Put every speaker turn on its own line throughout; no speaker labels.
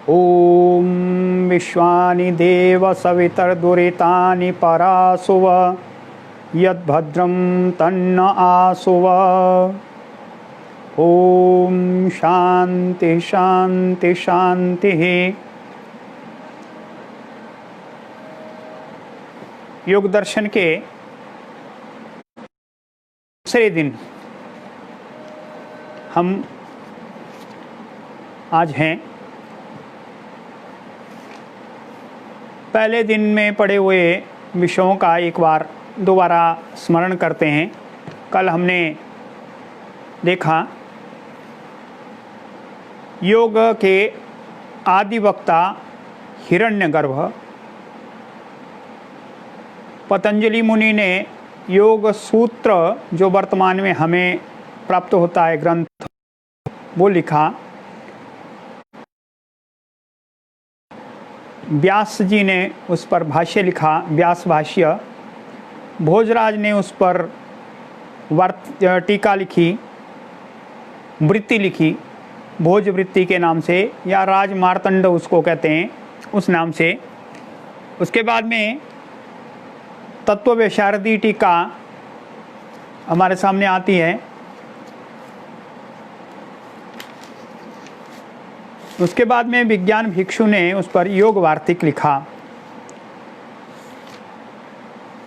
ओम विश्वानि देव सवितर्दुरितानि परासुव यद्भद्रं तन्न आसुव। ओम शांति शांति शांति। योग दर्शन के दूसरे दिन हम आज हैं। पहले दिन में पढ़े हुए विषयों का एक बार दोबारा स्मरण करते हैं। कल हमने देखा योग के आदिवक्ता हिरण्यगर्भ पतंजलि मुनि ने योग सूत्र जो वर्तमान में हमें प्राप्त होता है ग्रंथ वो लिखा। व्यास जी ने उस पर भाष्य लिखा, व्यास भाष्य। भोजराज ने उस पर टीका लिखी, वृत्ति लिखी, भोज वृत्ति के नाम से, या राज मार्तंड उसको कहते हैं, उस नाम से। उसके बाद में तत्व वैशारदी टीका हमारे सामने आती है। उसके बाद में विज्ञान भिक्षु ने उस पर योग वार्तिक लिखा।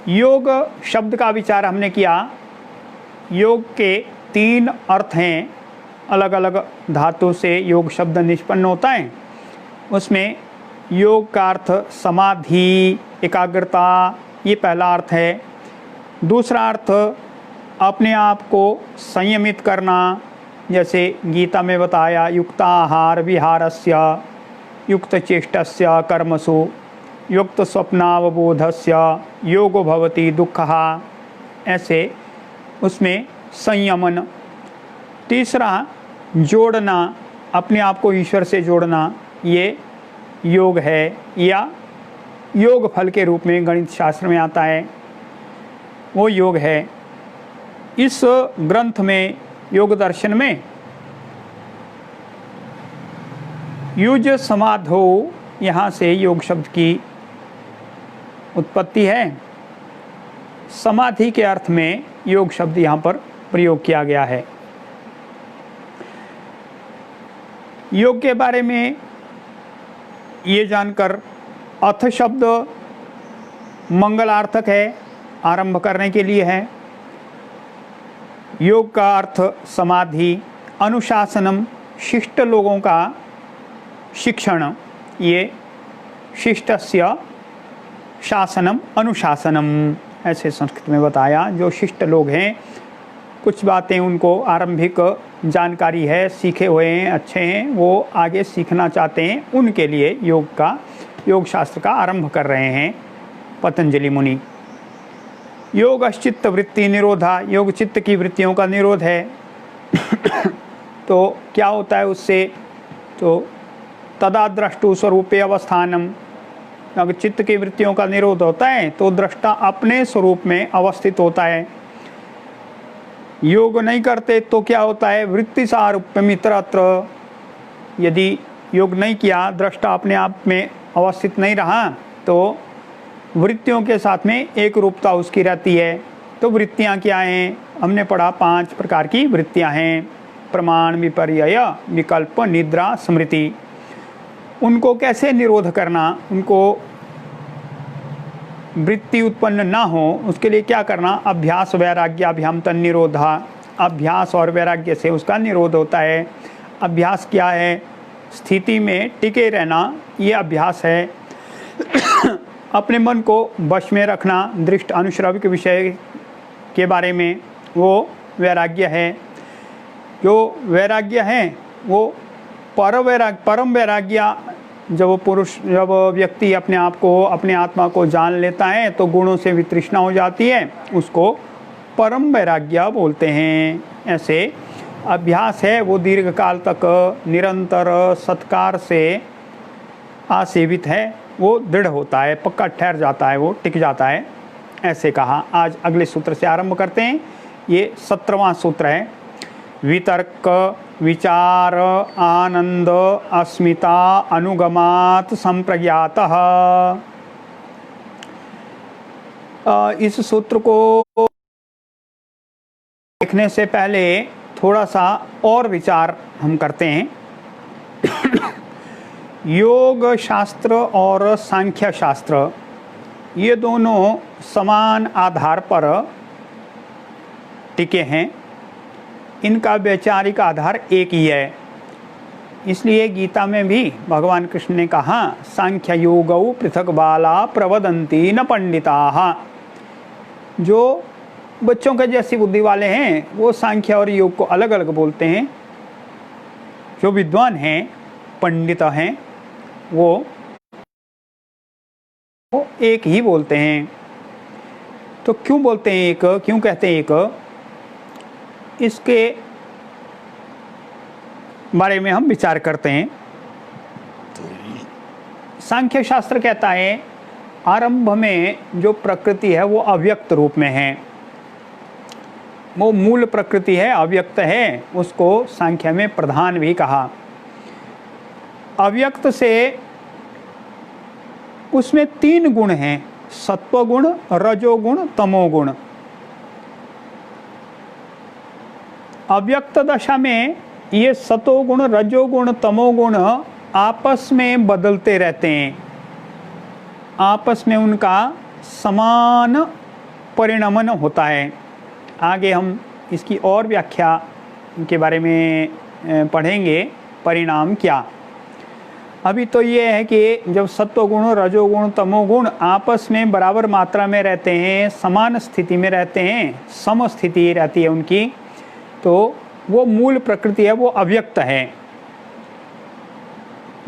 योग शब्द का विचार हमने किया। योग के 3 अर्थ हैं, अलग अलग धातु से योग शब्द निष्पन्न होता है। उसमें योग का अर्थ समाधि, एकाग्रता, ये पहला अर्थ है। दूसरा अर्थ अपने आप को संयमित करना, जैसे गीता में बताया युक्ताहार विहारस्य युक्त चेष्टस्य कर्मसु युक्त स्वप्नावबोधस्य योगो भवति दुःखः, ऐसे उसमें संयमन। तीसरा जोड़ना, अपने आप को ईश्वर से जोड़ना, ये योग है, या योग फल के रूप में गणित शास्त्र में आता है, वो योग है। इस ग्रंथ में योग दर्शन में युज समाधो, यहाँ से योग शब्द की उत्पत्ति है। समाधि के अर्थ में योग शब्द यहाँ पर प्रयोग किया गया है। योग के बारे में ये जानकर अथ शब्द मंगलार्थक है, आरंभ करने के लिए है। योग का अर्थ समाधि, अनुशासनम शिष्ट लोगों का शिक्षण, ये शिष्टस्य शासनम अनुशासनम, ऐसे संस्कृत में बताया। जो शिष्ट लोग हैं, कुछ बातें उनको आरंभिक जानकारी है, सीखे हुए हैं, अच्छे हैं, वो आगे सीखना चाहते हैं, उनके लिए योग शास्त्र का आरंभ कर रहे हैं पतंजलि मुनि। योग चित्त वृत्ति निरोधा, योग चित्त की वृत्तियों का निरोध है। तो क्या होता है उससे? तो तदा द्रष्टु स्वरूपे अवस्थानम, अगर चित्त की वृत्तियों का निरोध होता है तो दृष्टा अपने स्वरूप में अवस्थित होता है। योग नहीं करते तो क्या होता है? वृत्ति सारूप्य मित्रत्र, यदि योग नहीं किया, दृष्टा अपने आप में अवस्थित नहीं रहा, तो वृत्तियों के साथ में एक रूपता उसकी रहती है। तो वृत्तियाँ क्या हैं? हमने पढ़ा 5 प्रकार की वृत्तियाँ हैं, प्रमाण, विपर्यय, विकल्प, निद्रा, स्मृति। उनको कैसे निरोध करना, उनको वृत्ति उत्पन्न ना हो, उसके लिए क्या करना? अभ्यास वैराग्याभ्याम तन्निरोधा, अभ्यास और वैराग्य से उसका निरोध होता है। अभ्यास क्या है? स्थिति में टिके रहना, ये अभ्यास है। अपने मन को वश में रखना, दृष्ट अनुश्रव के विषय के बारे में, वो वैराग्य है। जो वैराग्य है वो परम वैराग्य, जब व्यक्ति अपने आप को, अपने आत्मा को जान लेता है तो गुणों से वितृष्णा हो जाती है, उसको परम वैराग्य बोलते हैं। ऐसे अभ्यास है वो दीर्घ काल तक निरंतर सत्कार से आसेवित है, वो दृढ़ होता है, पक्का ठहर जाता है, वो टिक जाता है, ऐसे कहा। आज अगले सूत्र से आरंभ करते हैं। ये 17वां सूत्र है। वितर्क विचार आनंद अस्मिता अनुगमात संप्रज्ञातः। इस सूत्र को देखने से पहले थोड़ा सा और विचार हम करते हैं। योग शास्त्र और सांख्य शास्त्र ये दोनों समान आधार पर टिके हैं। इनका वैचारिक आधार एक ही है। इसलिए गीता में भी भगवान कृष्ण ने कहा सांख्य योगौ पृथक बाला प्रवदन्ति न पंडिताः। जो बच्चों के जैसी बुद्धि वाले हैं वो सांख्य और योग को अलग अलग बोलते हैं। जो विद्वान हैं, पंडित हैं, वो एक ही बोलते हैं। तो क्यों बोलते हैं एक, क्यों कहते हैं एक, इसके बारे में हम विचार करते हैं। सांख्य शास्त्र कहता है आरंभ में जो प्रकृति है वो अव्यक्त रूप में है, वो मूल प्रकृति है, अव्यक्त है, उसको सांख्य में प्रधान भी कहा। अव्यक्त से उसमें 3 गुण हैं, सत्वगुण, रजोगुण, तमोगुण। अव्यक्त दशा में ये सतोगुण, रजोगुण, तमोगुण आपस में बदलते रहते हैं, आपस में उनका समान परिणमन होता है। आगे हम इसकी और व्याख्या के बारे में पढ़ेंगे, परिणाम क्या। अभी तो ये है कि जब सत्वगुण, रजोगुण, तमोगुण आपस में बराबर मात्रा में रहते हैं, समान स्थिति में रहते हैं, सम स्थिति रहती है उनकी, तो वो मूल प्रकृति है, वो अव्यक्त है।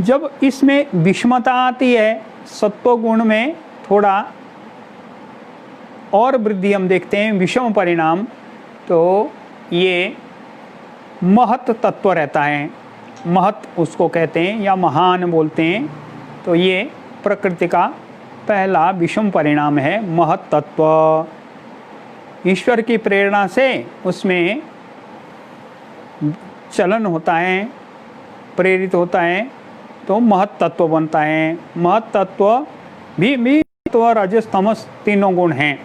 जब इसमें विषमता आती है, सत्वगुण में थोड़ा और वृद्धि हम देखते हैं, विषम परिणाम, तो ये महत तत्व रहता है। महत उसको कहते हैं या महान बोलते हैं। तो ये प्रकृति का पहला विषम परिणाम है, महत तत्व। ईश्वर की प्रेरणा से उसमें चलन होता है, प्रेरित होता है, तो महत तत्व बनता है। महत तत्व भी तो रजस तमस तीनों गुण हैं।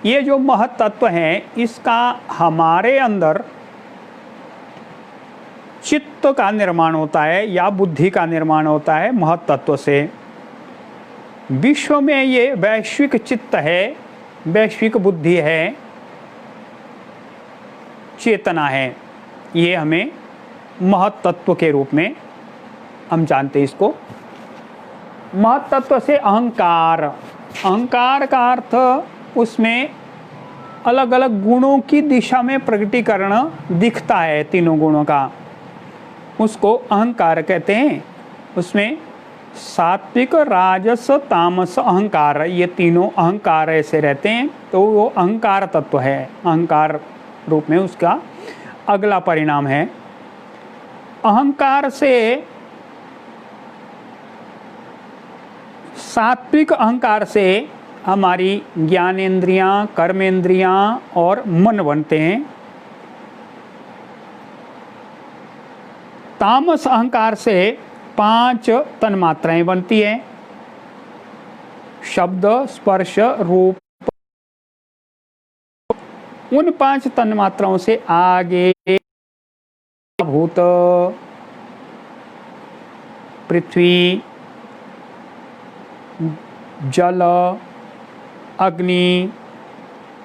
ये जो महत तत्व है इसका हमारे अंदर चित्त का निर्माण होता है या बुद्धि का निर्माण होता है महत तत्व से। विश्व में ये वैश्विक चित्त है, वैश्विक बुद्धि है, चेतना है। ये हमें महत तत्व के रूप में हम जानते हैं इसको। महत तत्व से अहंकार, अहंकार का अर्थ उसमें अलग अलग गुणों की दिशा में प्रकटीकरण दिखता है, तीनों गुणों का, उसको अहंकार कहते हैं। उसमें सात्विक, राजस, तामस, अहंकार, ये तीनों अहंकार ऐसे रहते हैं, तो वो अहंकार तत्व है। अहंकार रूप में उसका अगला परिणाम है। अहंकार से सात्विक अहंकार से हमारी ज्ञानेंद्रियां, कर्मेंद्रियां और मन बनते हैं। तामस अहंकार से 5 तन्मात्राएं बनती हैं, शब्द, स्पर्श, रूप। उन 5 तन्मात्राओं से आगे भूत, पृथ्वी, जल, अग्नि,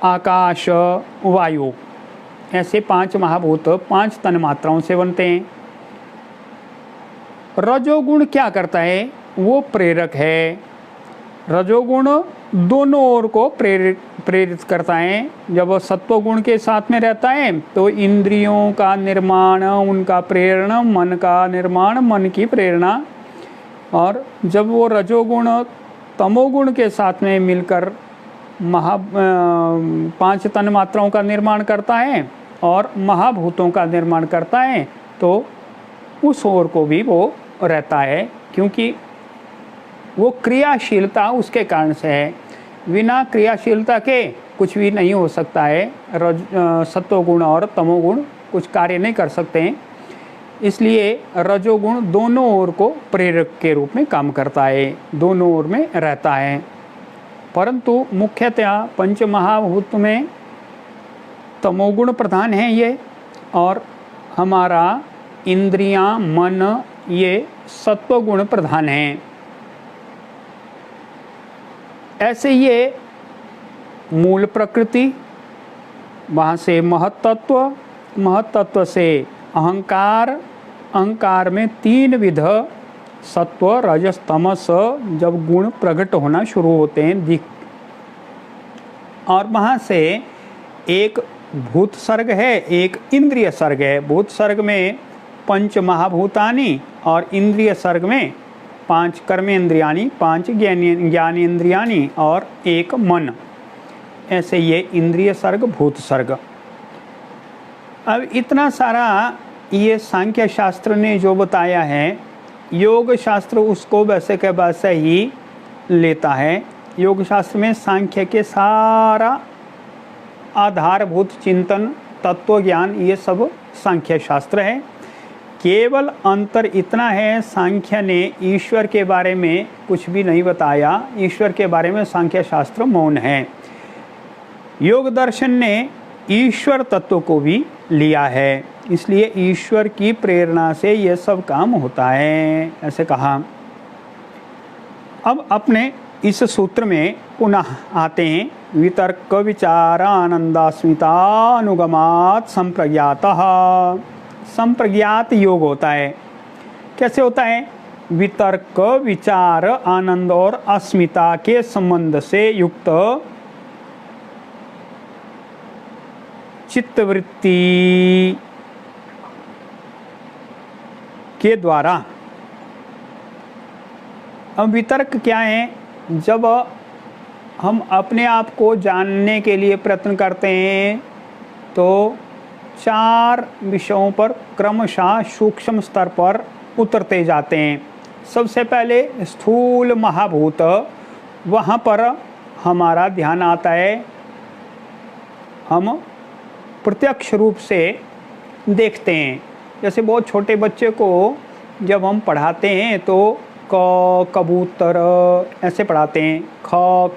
आकाश, वायु, ऐसे 5 महाभूत 5 तन्मात्राओं से बनते हैं। रजोगुण क्या करता है? वो प्रेरक है। रजोगुण दोनों ओर को प्रेरित करता है। जब सत्वगुण के साथ में रहता है तो इंद्रियों का निर्माण, उनका प्रेरणा, मन का निर्माण, मन की प्रेरणा। और जब वो रजोगुण तमोगुण के साथ में मिलकर 5 तन्मात्राओं का निर्माण करता है और महाभूतों का निर्माण करता है, तो उस ओर को भी वो रहता है, क्योंकि वो क्रियाशीलता उसके कारण से है। बिना क्रियाशीलता के कुछ भी नहीं हो सकता है। सत्वगुण और तमोगुण कुछ कार्य नहीं कर सकते हैं। इसलिए रजोगुण दोनों ओर को प्रेरक के रूप में काम करता है, दोनों ओर में रहता है। परंतु मुख्यतया पंच महाभूत में तमोगुण प्रधान है ये, और हमारा इंद्रियां, मन, ये सत्वगुण प्रधान हैं। ऐसे ये मूल प्रकृति, वहाँ से महत्तत्व, महत्तत्व से अहंकार, अहंकार में तीन विध सत्व, रजस, तमस जब गुण प्रकट होना शुरू होते हैं और वहाँ से एक भूत सर्ग है, एक इंद्रिय सर्ग है। भूत सर्ग में पंच महाभूतानि और इंद्रिय सर्ग में पांच कर्मेंद्रियानि, पांच ज्ञानेंद्रियानि और एक मन। ऐसे ये इंद्रिय सर्ग, भूत सर्ग। अब इतना सारा ये सांख्य शास्त्र ने जो बताया है, योग शास्त्र उसको वैसे के वैसे ही लेता है। योग शास्त्र में सांख्य के सारा आधारभूत चिंतन, तत्व ज्ञान, ये सब सांख्य शास्त्र है। केवल अंतर इतना है, सांख्य ने ईश्वर के बारे में कुछ भी नहीं बताया, ईश्वर के बारे में सांख्य शास्त्र मौन है। योग दर्शन ने ईश्वर तत्व को भी लिया है, इसलिए ईश्वर की प्रेरणा से ये सब काम होता है, ऐसे कहा। अब अपने इस सूत्र में पुनः आते हैं। वितर्क विचार आनंदास्मितानुगमात् संप्रज्ञातः। संप्रज्ञात योग होता है। कैसे होता है? वितर्क, विचार, आनंद और अस्मिता के संबंध से युक्त चित्तवृत्ति के द्वारा। अब वितर्क क्या है? जब हम अपने आप को जानने के लिए प्रयत्न करते हैं तो चार विषयों पर क्रमशः सूक्ष्म स्तर पर उतरते जाते हैं। सबसे पहले स्थूल महाभूत, वहाँ पर हमारा ध्यान आता है। हम प्रत्यक्ष रूप से देखते हैं। जैसे बहुत छोटे बच्चे को जब हम पढ़ाते हैं तो क, कबूतर ऐसे पढ़ाते हैं, ख,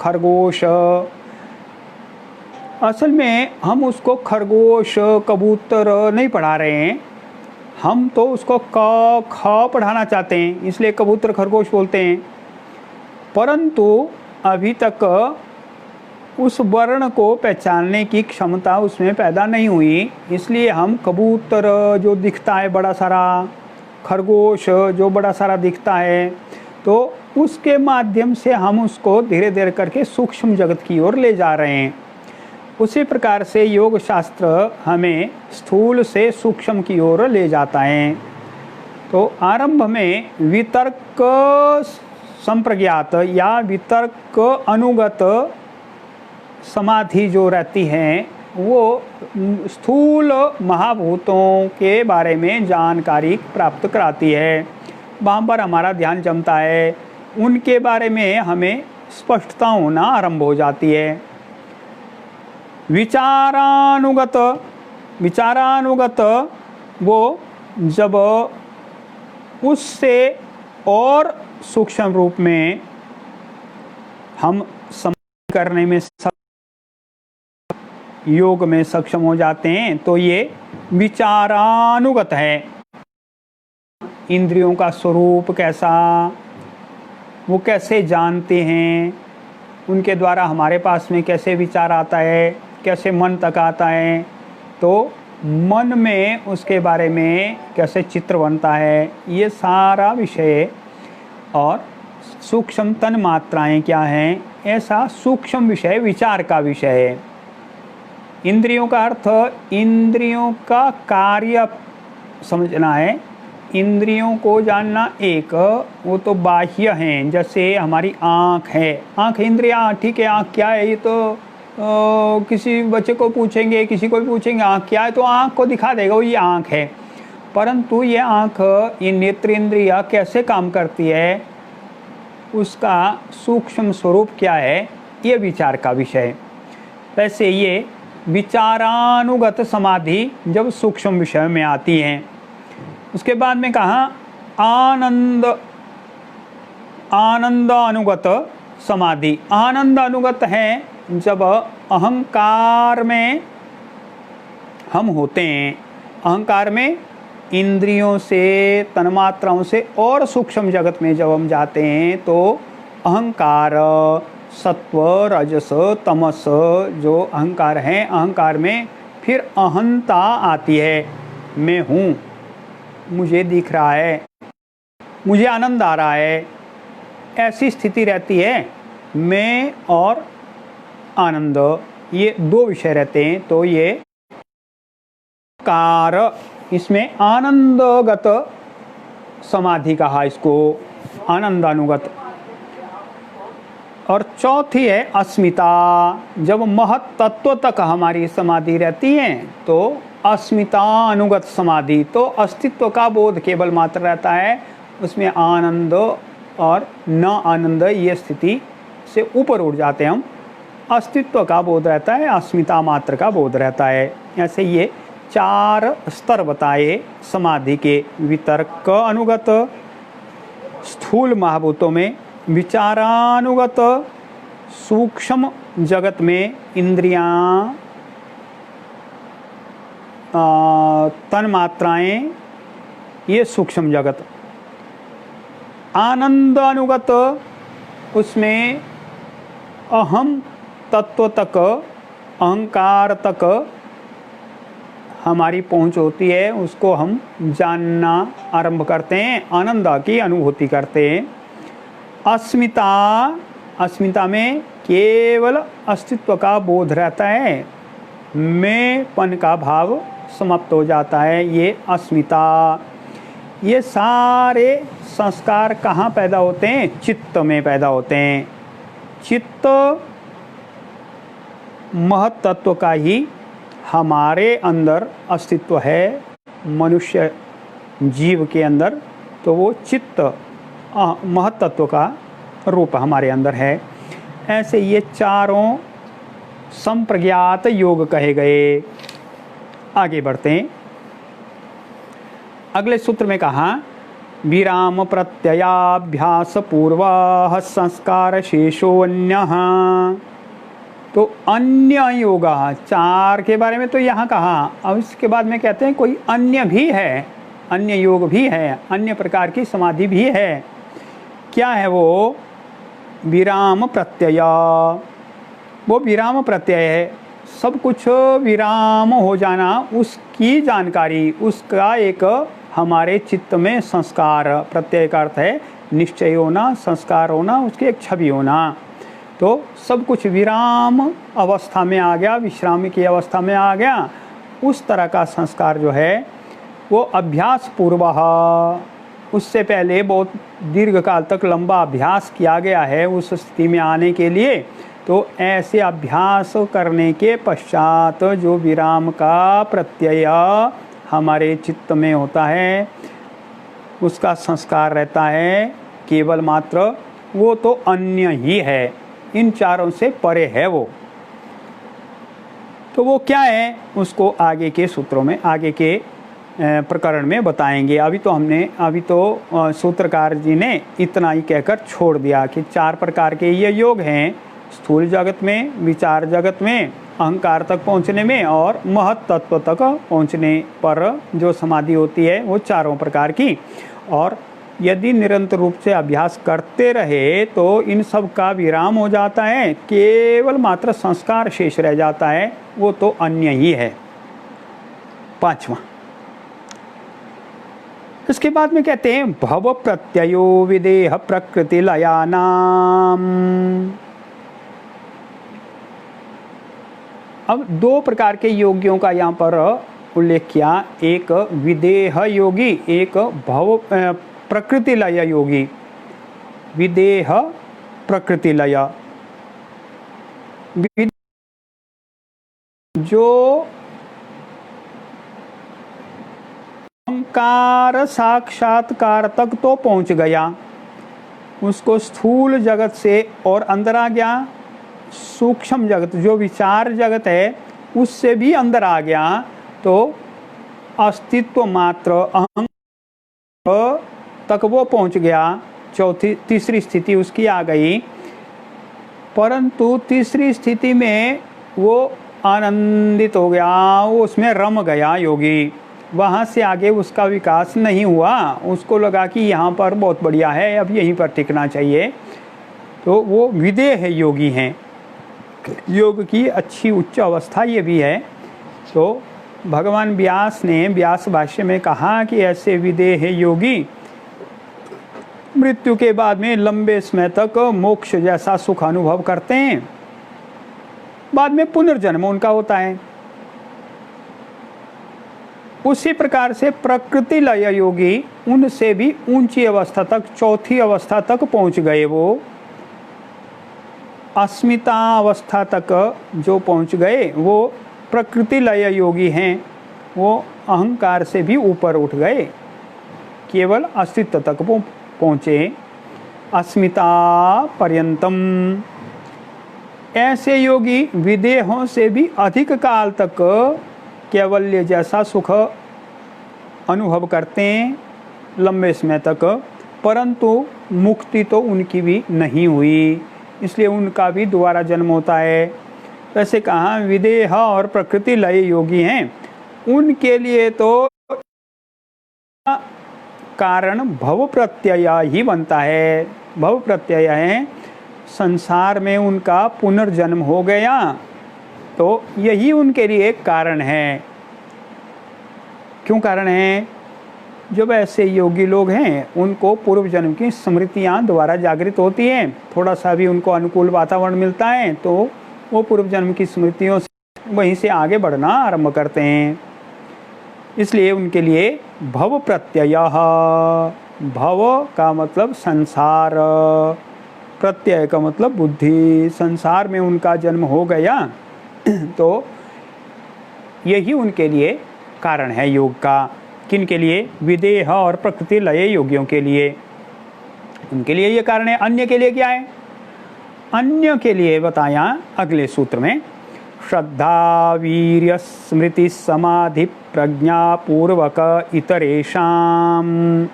खरगोश। असल में हम उसको खरगोश, कबूतर नहीं पढ़ा रहे हैं, हम तो उसको क, ख पढ़ाना चाहते हैं, इसलिए कबूतर, खरगोश बोलते हैं। परंतु अभी तक उस वर्ण को पहचानने की क्षमता उसमें पैदा नहीं हुई, इसलिए हम कबूतर जो दिखता है बड़ा सारा, खरगोश जो बड़ा सारा दिखता है, तो उसके माध्यम से हम उसको धीरे धीरे करके सूक्ष्म जगत की ओर ले जा रहे हैं। उसी प्रकार से योग शास्त्र हमें स्थूल से सूक्ष्म की ओर ले जाता है। तो आरंभ में वितर्क संप्रज्ञात या वितर्क अनुगत समाधि जो रहती है, वो स्थूल महाभूतों के बारे में जानकारी प्राप्त कराती है। वहाँ पर हमारा ध्यान जमता है, उनके बारे में हमें स्पष्टता होना आरंभ हो जाती है। विचारानुगत, विचारानुगत वो जब उससे और सूक्ष्म रूप में हम समझ करने में योग में सक्षम हो जाते हैं, तो ये विचारानुगत है। इंद्रियों का स्वरूप कैसा, वो कैसे जानते हैं, उनके द्वारा हमारे पास में कैसे विचार आता है, कैसे मन तक आता है, तो मन में उसके बारे में कैसे चित्र बनता है, ये सारा विषय। और सूक्ष्म तन मात्राएं क्या हैं, ऐसा सूक्ष्म विषय विचार का विषय है। इंद्रियों का अर्थ इंद्रियों का कार्य समझना है। इंद्रियों को जानना एक, वो तो बाह्य हैं, जैसे हमारी आँख है, आँख इंद्रिया, ठीक है। आँख क्या है, ये तो किसी बच्चे को पूछेंगे, किसी को भी पूछेंगे आँख क्या है, तो आँख को दिखा देगा वो ये आँख है। परंतु ये आँख, ये नेत्र इंद्रिया कैसे काम करती है, उसका सूक्ष्म स्वरूप क्या है, ये विचार का विषय। वैसे ये विचारानुगत समाधि जब सूक्ष्म विषय में आती है, उसके बाद में कहा आनंद अनुगत समाधि। आनंद अनुगत है जब अहंकार में हम होते हैं, अहंकार में इंद्रियों से, तन्मात्राओं से और सूक्ष्म जगत में जब हम जाते हैं तो अहंकार, सत्व, रजस, तमस जो अहंकार है, अहंकार में फिर अहंता आती है। मैं हूँ, मुझे दिख रहा है, मुझे आनंद आ रहा है, ऐसी स्थिति रहती है। मैं और आनंद ये दो विषय रहते हैं, तो ये कार, इसमें आनंदगत समाधि कहा इसको, आनंदानुगत। और चौथी है अस्मिता। जब महत तत्व तक हमारी समाधि रहती है तो अस्मिता अनुगत समाधि, तो अस्तित्व का बोध केवल मात्र रहता है, उसमें आनंद और न आनंद ये स्थिति से ऊपर उठ जाते हैं हम। अस्तित्व का बोध रहता है, अस्मिता मात्र का बोध रहता है। ऐसे ये 4 स्तर बताए समाधि के। वितर्क अनुगत, स्थूल महाभूतों में विचारानुगत, सूक्ष्म जगत में इंद्रियां, तन्मात्राएं, ये सूक्ष्म जगत। आनंद अनुगत, उसमें अहम तत्व तक, अहंकार तक हमारी पहुंच होती है, उसको हम जानना आरंभ करते हैं, आनंद की अनुभूति करते हैं। अस्मिता, अस्मिता में केवल अस्तित्व का बोध रहता है, मैंपन का भाव समाप्त हो जाता है, ये अस्मिता। ये सारे संस्कार कहाँ पैदा होते हैं? चित्त में पैदा होते हैं। चित्त महत तत्व का ही हमारे अंदर अस्तित्व है, मनुष्य जीव के अंदर, तो वो चित्त महत तत्व का रूप हमारे अंदर है। ऐसे ये चारों संप्रज्ञात योग कहे गए। आगे बढ़ते हैं। अगले सूत्र में कहा विराम प्रत्ययाभ्यास पूर्वः संस्कार शेषोऽन्यः। तो अन्य योग 4 के बारे में तो यहाँ कहा, अब इसके बाद में कहते हैं कोई अन्य भी है, अन्य योग भी है, अन्य प्रकार की समाधि भी है। क्या है वो? विराम प्रत्यय। वो विराम प्रत्यय है, सब कुछ विराम हो जाना, उसकी जानकारी, उसका एक हमारे चित्त में संस्कार, प्रत्यय का अर्थ है निश्चय होना, संस्कार होना, उसकी एक छवि होना। तो सब कुछ विराम अवस्था में आ गया, विश्राम की अवस्था में आ गया। उस तरह का संस्कार जो है वो अभ्यास पूर्वः, उससे पहले बहुत दीर्घ काल तक लंबा अभ्यास किया गया है उस स्थिति में आने के लिए। तो ऐसे अभ्यास करने के पश्चात जो विराम का प्रत्यय हमारे चित्त में होता है, उसका संस्कार रहता है केवल मात्र, वो तो अन्य ही है, इन चारों से परे है वो। तो वो क्या है उसको आगे के सूत्रों में, आगे के प्रकरण में बताएंगे। अभी तो सूत्रकार जी ने इतना ही कहकर छोड़ दिया कि 4 प्रकार के ये योग हैं, स्थूल जगत में, विचार जगत में, अहंकार तक पहुंचने में और महत तत्व तक पहुंचने पर जो समाधि होती है वो 4 प्रकार की। और यदि निरंतर रूप से अभ्यास करते रहे तो इन सब का विराम हो जाता है, केवल मात्र संस्कार शेष रह जाता है, वो तो अन्य ही है। 5वां, इसके बाद में कहते हैं भव प्रत्ययो विदेह प्रकृति लयानाम। अब 2 प्रकार के योगियों का यहाँ पर उल्लेख किया, एक विदेह योगी, एक भव प्रकृति लय योगी। विदेह प्रकृति लय, जो अहंकार साक्षात्कार तक तो पहुंच गया, उसको स्थूल जगत से और अंदर आ गया, सूक्ष्म जगत जो विचार जगत है उससे भी अंदर आ गया, तो अस्तित्व मात्र तक वो पहुंच गया, तीसरी स्थिति उसकी आ गई, परंतु तीसरी स्थिति में वो आनंदित हो गया, वो उसमें रम गया योगी। वहाँ से आगे उसका विकास नहीं हुआ, उसको लगा कि यहाँ पर बहुत बढ़िया है, अब यहीं पर टिकना चाहिए, तो वो विदेह योगी हैं। योग की अच्छी उच्च अवस्था ये भी है। तो भगवान व्यास ने व्यास भाष्य में कहा कि ऐसे विदेह योगी मृत्यु के बाद में लंबे समय तक मोक्ष जैसा सुख अनुभव करते हैं, बाद में पुनर्जन्म उनका होता है। उसी प्रकार से प्रकृति लय योगी उनसे भी ऊंची अवस्था तक, चौथी अवस्था तक पहुंच गए। वो अस्मिता अवस्था तक जो पहुंच गए वो प्रकृति लय योगी हैं। वो अहंकार से भी ऊपर उठ गए, केवल अस्तित्व तक वो पहुँचे, अस्मिता पर्यंतम। ऐसे योगी विदेहों से भी अधिक काल तक कैवल्य जैसा सुख अनुभव करते हैं, लंबे समय तक, परंतु मुक्ति तो उनकी भी नहीं हुई, इसलिए उनका भी दोबारा जन्म होता है। वैसे कहा विदेह और प्रकृति लय योगी हैं, उनके लिए तो कारण भव प्रत्यय ही बनता है। भव प्रत्यय है, संसार में उनका पुनर्जन्म हो गया, तो यही उनके लिए एक कारण है। क्यों कारण है? जब ऐसे योगी लोग हैं, उनको पूर्व जन्म की स्मृतियाँ दोबारा जागृत होती हैं, थोड़ा सा भी उनको अनुकूल वातावरण मिलता है तो वो पूर्व जन्म की स्मृतियों से वहीं से आगे बढ़ना आरंभ करते हैं। इसलिए उनके लिए भव प्रत्यय, भव का मतलब संसार, प्रत्यय का मतलब बुद्धि, संसार में उनका जन्म हो गया तो यही उनके लिए कारण है योग का। किन के लिए? विदेह और प्रकृति लय योगियों के लिए, उनके लिए ये कारण है। अन्य के लिए क्या है? अन्य के लिए बताया अगले सूत्र में, श्रद्धा वीर्य स्मृति समाधि प्रज्ञा पूर्वक इतरेशाम।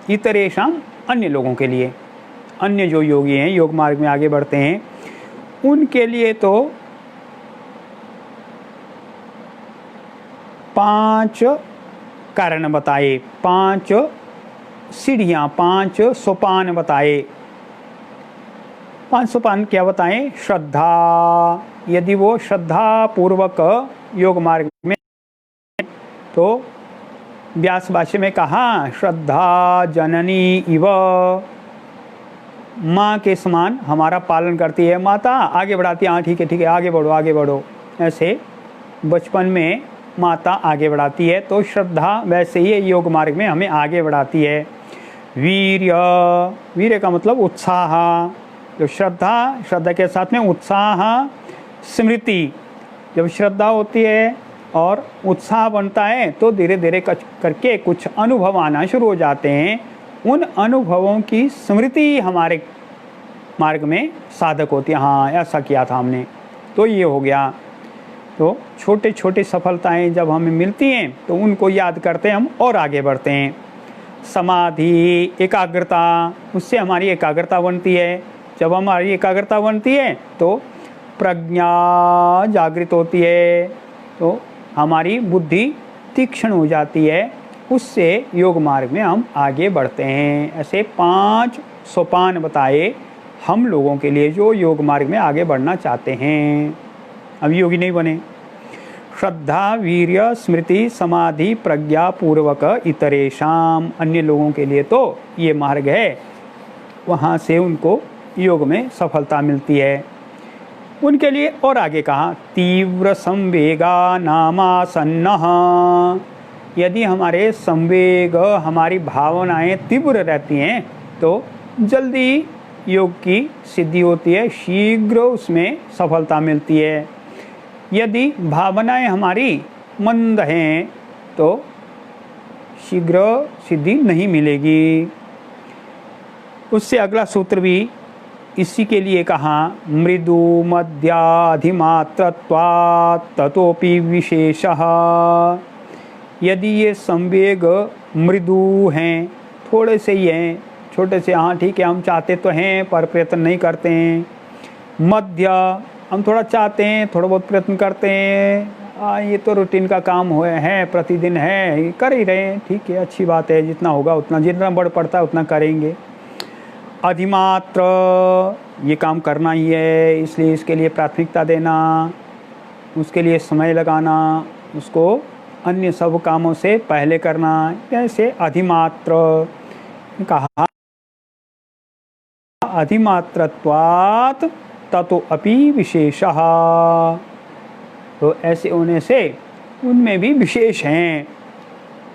इतरेशाम अन्य लोगों के लिए, अन्य जो योगी हैं, योग मार्ग में आगे बढ़ते हैं, उनके लिए तो 5 कारण बताए, 5 सीढ़ियाँ, 5 सोपान बताए। 5 सोपान क्या बताएं? श्रद्धा, यदि वो श्रद्धा पूर्वक योग मार्ग में, तो व्यास भाष्य में कहा श्रद्धा जननी इव, माँ के समान हमारा पालन करती है माता, आगे बढ़ाती है, हाँ ठीक है आगे बढ़ो आगे बढ़ो, ऐसे बचपन में माता आगे बढ़ाती है, तो श्रद्धा वैसे ही योग मार्ग में हमें आगे बढ़ाती है। वीर्य, वीर्य का मतलब उत्साह, तो श्रद्धा, श्रद्धा के साथ में उत्साह, स्मृति, जब श्रद्धा होती है और उत्साह बनता है तो धीरे धीरे करके कुछ अनुभव आना शुरू हो जाते हैं, उन अनुभवों की स्मृति हमारे मार्ग में साधक होती है। हाँ ऐसा किया था हमने, तो ये हो गया। तो छोटे छोटे सफलताएं जब हमें मिलती हैं तो उनको याद करते हैं हम और आगे बढ़ते हैं। समाधि, एकाग्रता, उससे हमारी एकाग्रता बनती है, जब हमारी एकाग्रता बनती है तो प्रज्ञा जागृत होती है, तो हमारी बुद्धि तीक्ष्ण हो जाती है, उससे योग मार्ग में हम आगे बढ़ते हैं। ऐसे 5 सोपान बताए हम लोगों के लिए जो योग मार्ग में आगे बढ़ना चाहते हैं, अभी योगी नहीं बने। श्रद्धा वीर्य स्मृति समाधि प्रज्ञा पूर्वक इतरेशाम, अन्य लोगों के लिए तो ये मार्ग है, वहाँ से उनको योग में सफलता मिलती है। उनके लिए और आगे कहा तीव्र संवेगा नामासन्नः, यदि हमारे संवेग, हमारी भावनाएं तीव्र रहती हैं तो जल्दी योग की सिद्धि होती है, शीघ्र उसमें सफलता मिलती है। यदि भावनाएं हमारी मंद हैं तो शीघ्र सिद्धि नहीं मिलेगी। उससे अगला सूत्र भी इसी के लिए कहा, मृदु मध्याधिमात्रत्वात् ततोपि विशेषः, यदि ये संवेग मृदु हैं, थोड़े से ही हैं, छोटे से, हाँ ठीक है हम चाहते तो हैं पर प्रयत्न नहीं करते हैं। मध्य, हम थोड़ा चाहते हैं, थोड़ा बहुत प्रयत्न करते हैं, ये तो रूटीन का काम है, प्रतिदिन है, कर ही रहे हैं, ठीक है अच्छी बात है, जितना होगा उतना, जितना बढ़ पड़ता है उतना करेंगे। अधिमात्र, ये काम करना ही है इसलिए इसके लिए प्राथमिकता देना, उसके लिए समय लगाना, उसको अन्य सब कामों से पहले करना, जैसे अधिमात्र कहा। अधिमात्रत्वात् ततो अपि विशेषः, तो ऐसे होने से उनमें भी विशेष हैं,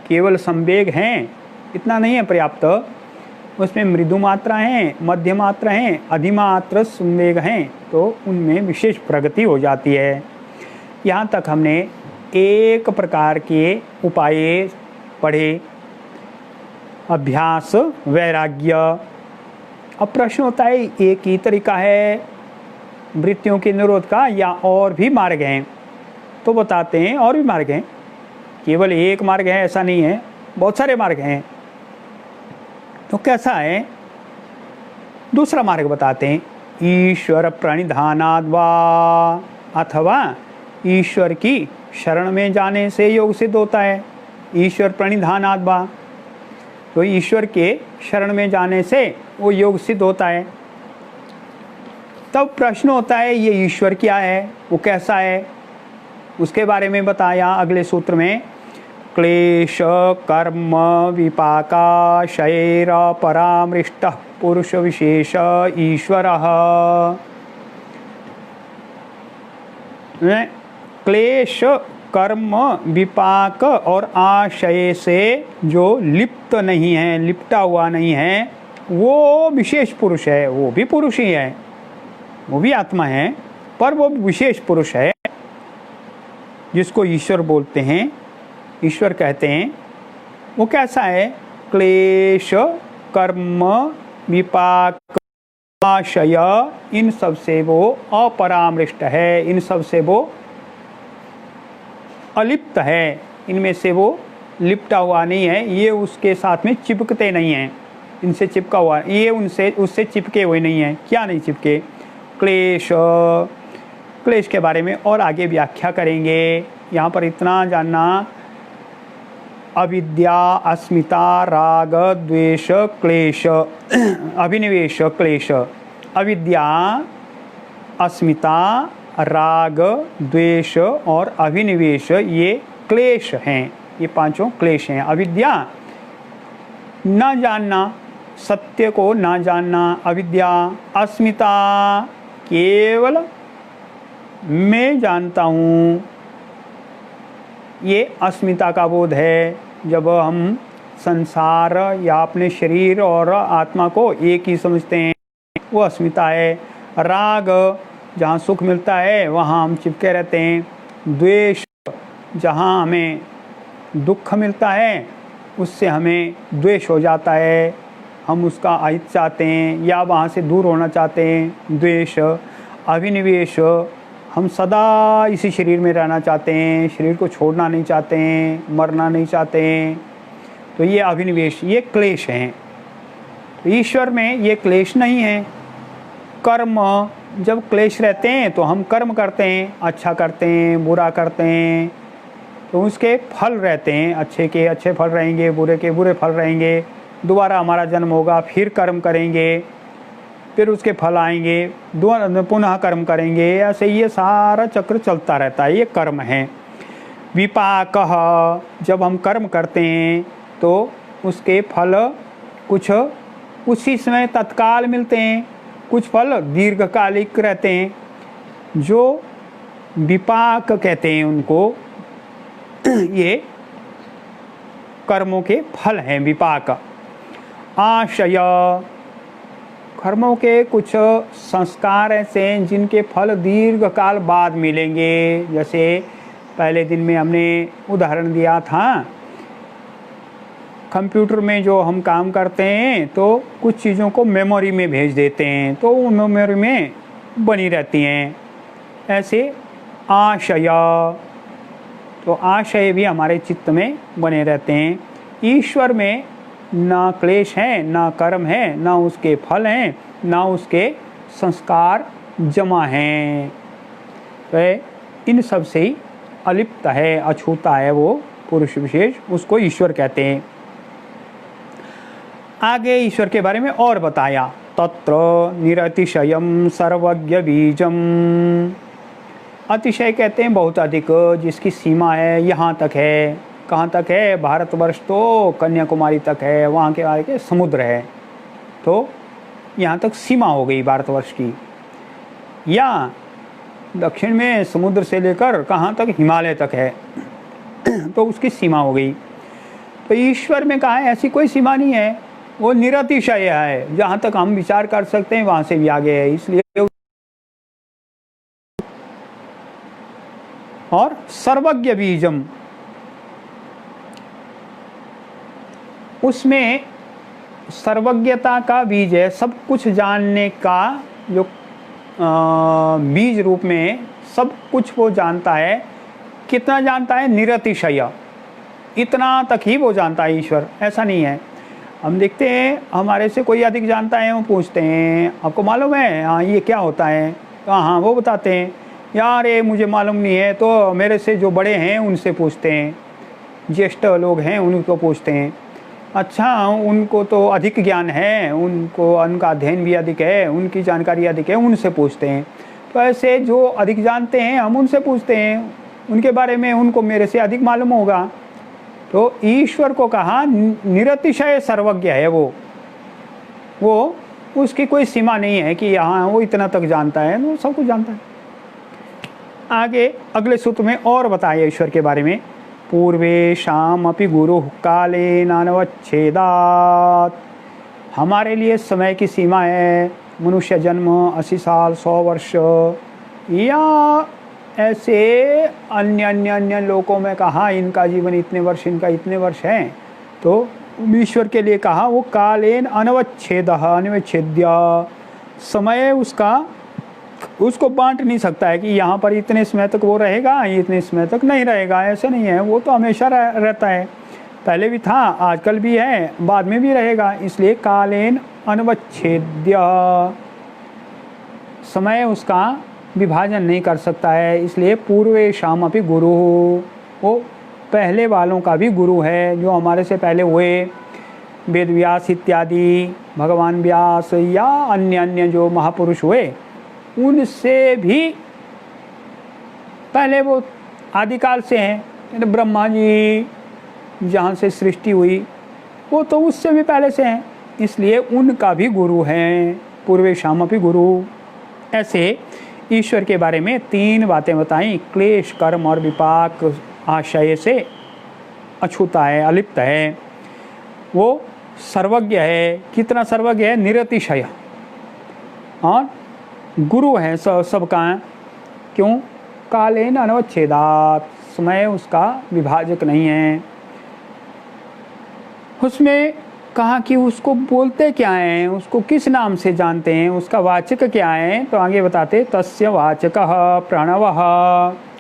केवल संवेग हैं इतना नहीं है पर्याप्त, उसमें मृदु मात्रा हैं, मध्य मात्रा हैं, अधिमात्र संवेग हैं, तो उनमें विशेष प्रगति हो जाती है। यहाँ तक हमने एक प्रकार के उपाय पढ़े, अभ्यास, वैराग्य। अब प्रश्न होता है एक ही तरीका है वृत्तियों के निरोध का या और भी मार्ग हैं? तो बताते हैं और भी मार्ग हैं, केवल एक मार्ग है ऐसा नहीं है, बहुत सारे मार्ग हैं। तो कैसा है? दूसरा मार्ग बताते हैं, ईश्वर प्रणिधानाद वा, अथवा ईश्वर की शरण में जाने से योग सिद्ध होता है। ईश्वर प्रणिधानाद वा, तो ईश्वर के शरण में जाने से वो योग सिद्ध होता है। तब प्रश्न होता है ये ईश्वर क्या है, वो कैसा है, उसके बारे में बताया अगले सूत्र में। क्लेश कर्म विपाकाशयर परामृष्टः पुरुष विशेष ईश्वरः। क्लेश कर्म विपाक और आशय से जो लिप्त नहीं है, लिपटा हुआ नहीं है, वो विशेष पुरुष है। वो भी पुरुष ही है, वो भी आत्मा है, पर वो विशेष पुरुष है जिसको ईश्वर बोलते हैं, ईश्वर कहते हैं। वो कैसा है? क्लेश कर्म विपाक आशय, इन सब से वो अपरामृष्ट है, इन सब से वो अलिप्त है, इनमें से वो लिपटा हुआ नहीं है, ये उसके साथ में चिपकते नहीं हैं, इनसे चिपका हुआ, ये उनसे उससे चिपके हुए नहीं हैं। क्या नहीं चिपके? क्लेश, क्लेश के बारे में और आगे व्याख्या करेंगे। यहाँ पर इतना जानना, अविद्या अस्मिता राग द्वेष क्लेश, अभिनिवेश क्लेश, अविद्या अस्मिता राग द्वेष और अभिनिवेश, ये क्लेश हैं, ये पांचों क्लेश हैं। अविद्या ना जानना, सत्य को ना जानना, अविद्या। अस्मिता केवल मैं जानता हूँ, ये अस्मिता का बोध है। जब हम संसार या अपने शरीर और आत्मा को एक ही समझते हैं, वो अस्मिता है। राग, जहाँ सुख मिलता है वहाँ हम चिपके रहते हैं। द्वेष, जहाँ हमें दुख मिलता है उससे हमें द्वेष हो जाता है, हम उसका अहित चाहते हैं या वहाँ से दूर होना चाहते हैं, द्वेष। अभिनिवेश, हम सदा इसी शरीर में रहना चाहते हैं, शरीर को छोड़ना नहीं चाहते हैं, मरना नहीं चाहते हैं, तो ये अभिनिवेश, ये क्लेश हैं। तो ईश्वर में ये क्लेश नहीं है। कर्म, जब क्लेश रहते हैं तो हम कर्म करते हैं, अच्छा करते हैं, बुरा करते हैं, तो उसके फल रहते हैं, अच्छे के अच्छे फल रहेंगे, बुरे के बुरे फल रहेंगे। दोबारा हमारा जन्म होगा, फिर कर्म करेंगे, फिर उसके फल आएंगे, पुनः कर्म करेंगे, ऐसे ये सारा चक्र चलता रहता है, ये कर्म है। विपाकः, जब हम कर्म करते हैं तो उसके फल कुछ उसी समय तत्काल मिलते हैं, कुछ फल दीर्घकालिक रहते हैं, जो विपाक कहते हैं उनको। ये कर्मों के फल हैं विपाक। आशय, कर्मों के कुछ संस्कार ऐसे हैं जिनके फल दीर्घकाल बाद मिलेंगे। जैसे पहले दिन में हमने उदाहरण दिया था, कंप्यूटर में जो हम काम करते हैं तो कुछ चीज़ों को मेमोरी में भेज देते हैं, तो वो मेमोरी में बनी रहती हैं। ऐसे आशय, तो आशय भी हमारे चित्त में बने रहते हैं। ईश्वर में ना क्लेश है, ना कर्म है, ना उसके फल हैं, ना उसके संस्कार जमा हैं। वह इन सब से ही अलिप्त है, अछूता है वो पुरुष विशेष, उसको ईश्वर कहते हैं। आगे ईश्वर के बारे में और बताया, तत्र निरतिशयम सर्वज्ञ बीजम। अतिशय कहते हैं बहुत अधिक, जिसकी सीमा है यहाँ तक है। कहाँ तक है? भारतवर्ष तो कन्याकुमारी तक है, वहाँ के आगे समुद्र है, तो यहाँ तक सीमा हो गई भारतवर्ष की। या दक्षिण में समुद्र से लेकर कहाँ तक? हिमालय तक है, तो उसकी सीमा हो गई। तो ईश्वर में कहा है ऐसी कोई सीमा नहीं है, वो निरतिशय है, जहाँ तक हम विचार कर सकते हैं वहाँ से भी आगे है। इसलिए और सर्वज्ञ बीजम, उसमें सर्वज्ञता का बीज है, सब कुछ जानने का जो बीज रूप में सब कुछ वो जानता है। कितना जानता है? निरतिशय, इतना तक ही वो जानता है ईश्वर, ऐसा नहीं है। हम देखते हैं हमारे से कोई अधिक जानता है, वो पूछते हैं आपको मालूम है हाँ ये क्या होता है? तो हाँ वो बताते हैं, यार ये मुझे मालूम नहीं है, तो मेरे से जो बड़े हैं उनसे पूछते हैं, ज्येष्ठ लोग हैं उनको पूछते हैं। अच्छा उनको तो अधिक ज्ञान है, उनको उनका अध्ययन भी अधिक है, उनकी जानकारी अधिक है, उनसे पूछते हैं। तो ऐसे जो अधिक जानते हैं हम उनसे पूछते हैं उनके बारे में, उनको मेरे से अधिक मालूम होगा। तो ईश्वर को कहा निरतिशय सर्वज्ञ है वो उसकी कोई सीमा नहीं है कि हाँ वो इतना तक जानता है, वो सब कुछ जानता है। आगे अगले सूत्र में और बताया ईश्वर के बारे में, पूर्वेशाम अपि गुरु काले नानवच्छेदात। हमारे लिए समय की सीमा है, मनुष्य जन्म 80 साल 100 वर्ष, या ऐसे अन्य लोगों में कहा इनका जीवन इतने वर्ष, इनका इतने वर्ष है। तो ईश्वर के लिए कहा वो कालेन अनवच्छेद, अनवच्छेद्य, समय उसको बांट नहीं सकता है कि यहाँ पर इतने समय तक वो रहेगा, इतने समय तक नहीं रहेगा, ऐसे नहीं है। वो तो हमेशा रहता है, पहले भी था, आजकल भी है, बाद में भी रहेगा। इसलिए कालेन अनवच्छेद्य, समय उसका विभाजन नहीं कर सकता है। इसलिए पूर्वेशाम अपि गुरु, वो पहले वालों का भी गुरु है, जो हमारे से पहले हुए, वेद व्यास इत्यादि, भगवान व्यास या अन्य जो महापुरुष हुए, उनसे भी पहले वो आदिकाल से हैं। ब्रह्मा जी जहाँ से सृष्टि हुई वो तो उससे भी पहले से हैं, इसलिए उनका भी गुरु हैं, पूर्वेशाम अपि गुरु। ऐसे ईश्वर के बारे में 3 बातें बताई। क्लेश, कर्म और विपाक आशय से अछूता है, अलिप्त है, वो सर्वज्ञ है। कितना सर्वज्ञ है? निरतिशय, और गुरु है सबका। क्यों? कालेन अनवच्छेदात, समय उसका विभाजक नहीं है। उसमें कहा कि उसको बोलते क्या हैं, उसको किस नाम से जानते हैं, उसका वाचक क्या है? तो आगे बताते, तस्य वाचकः प्रणवः,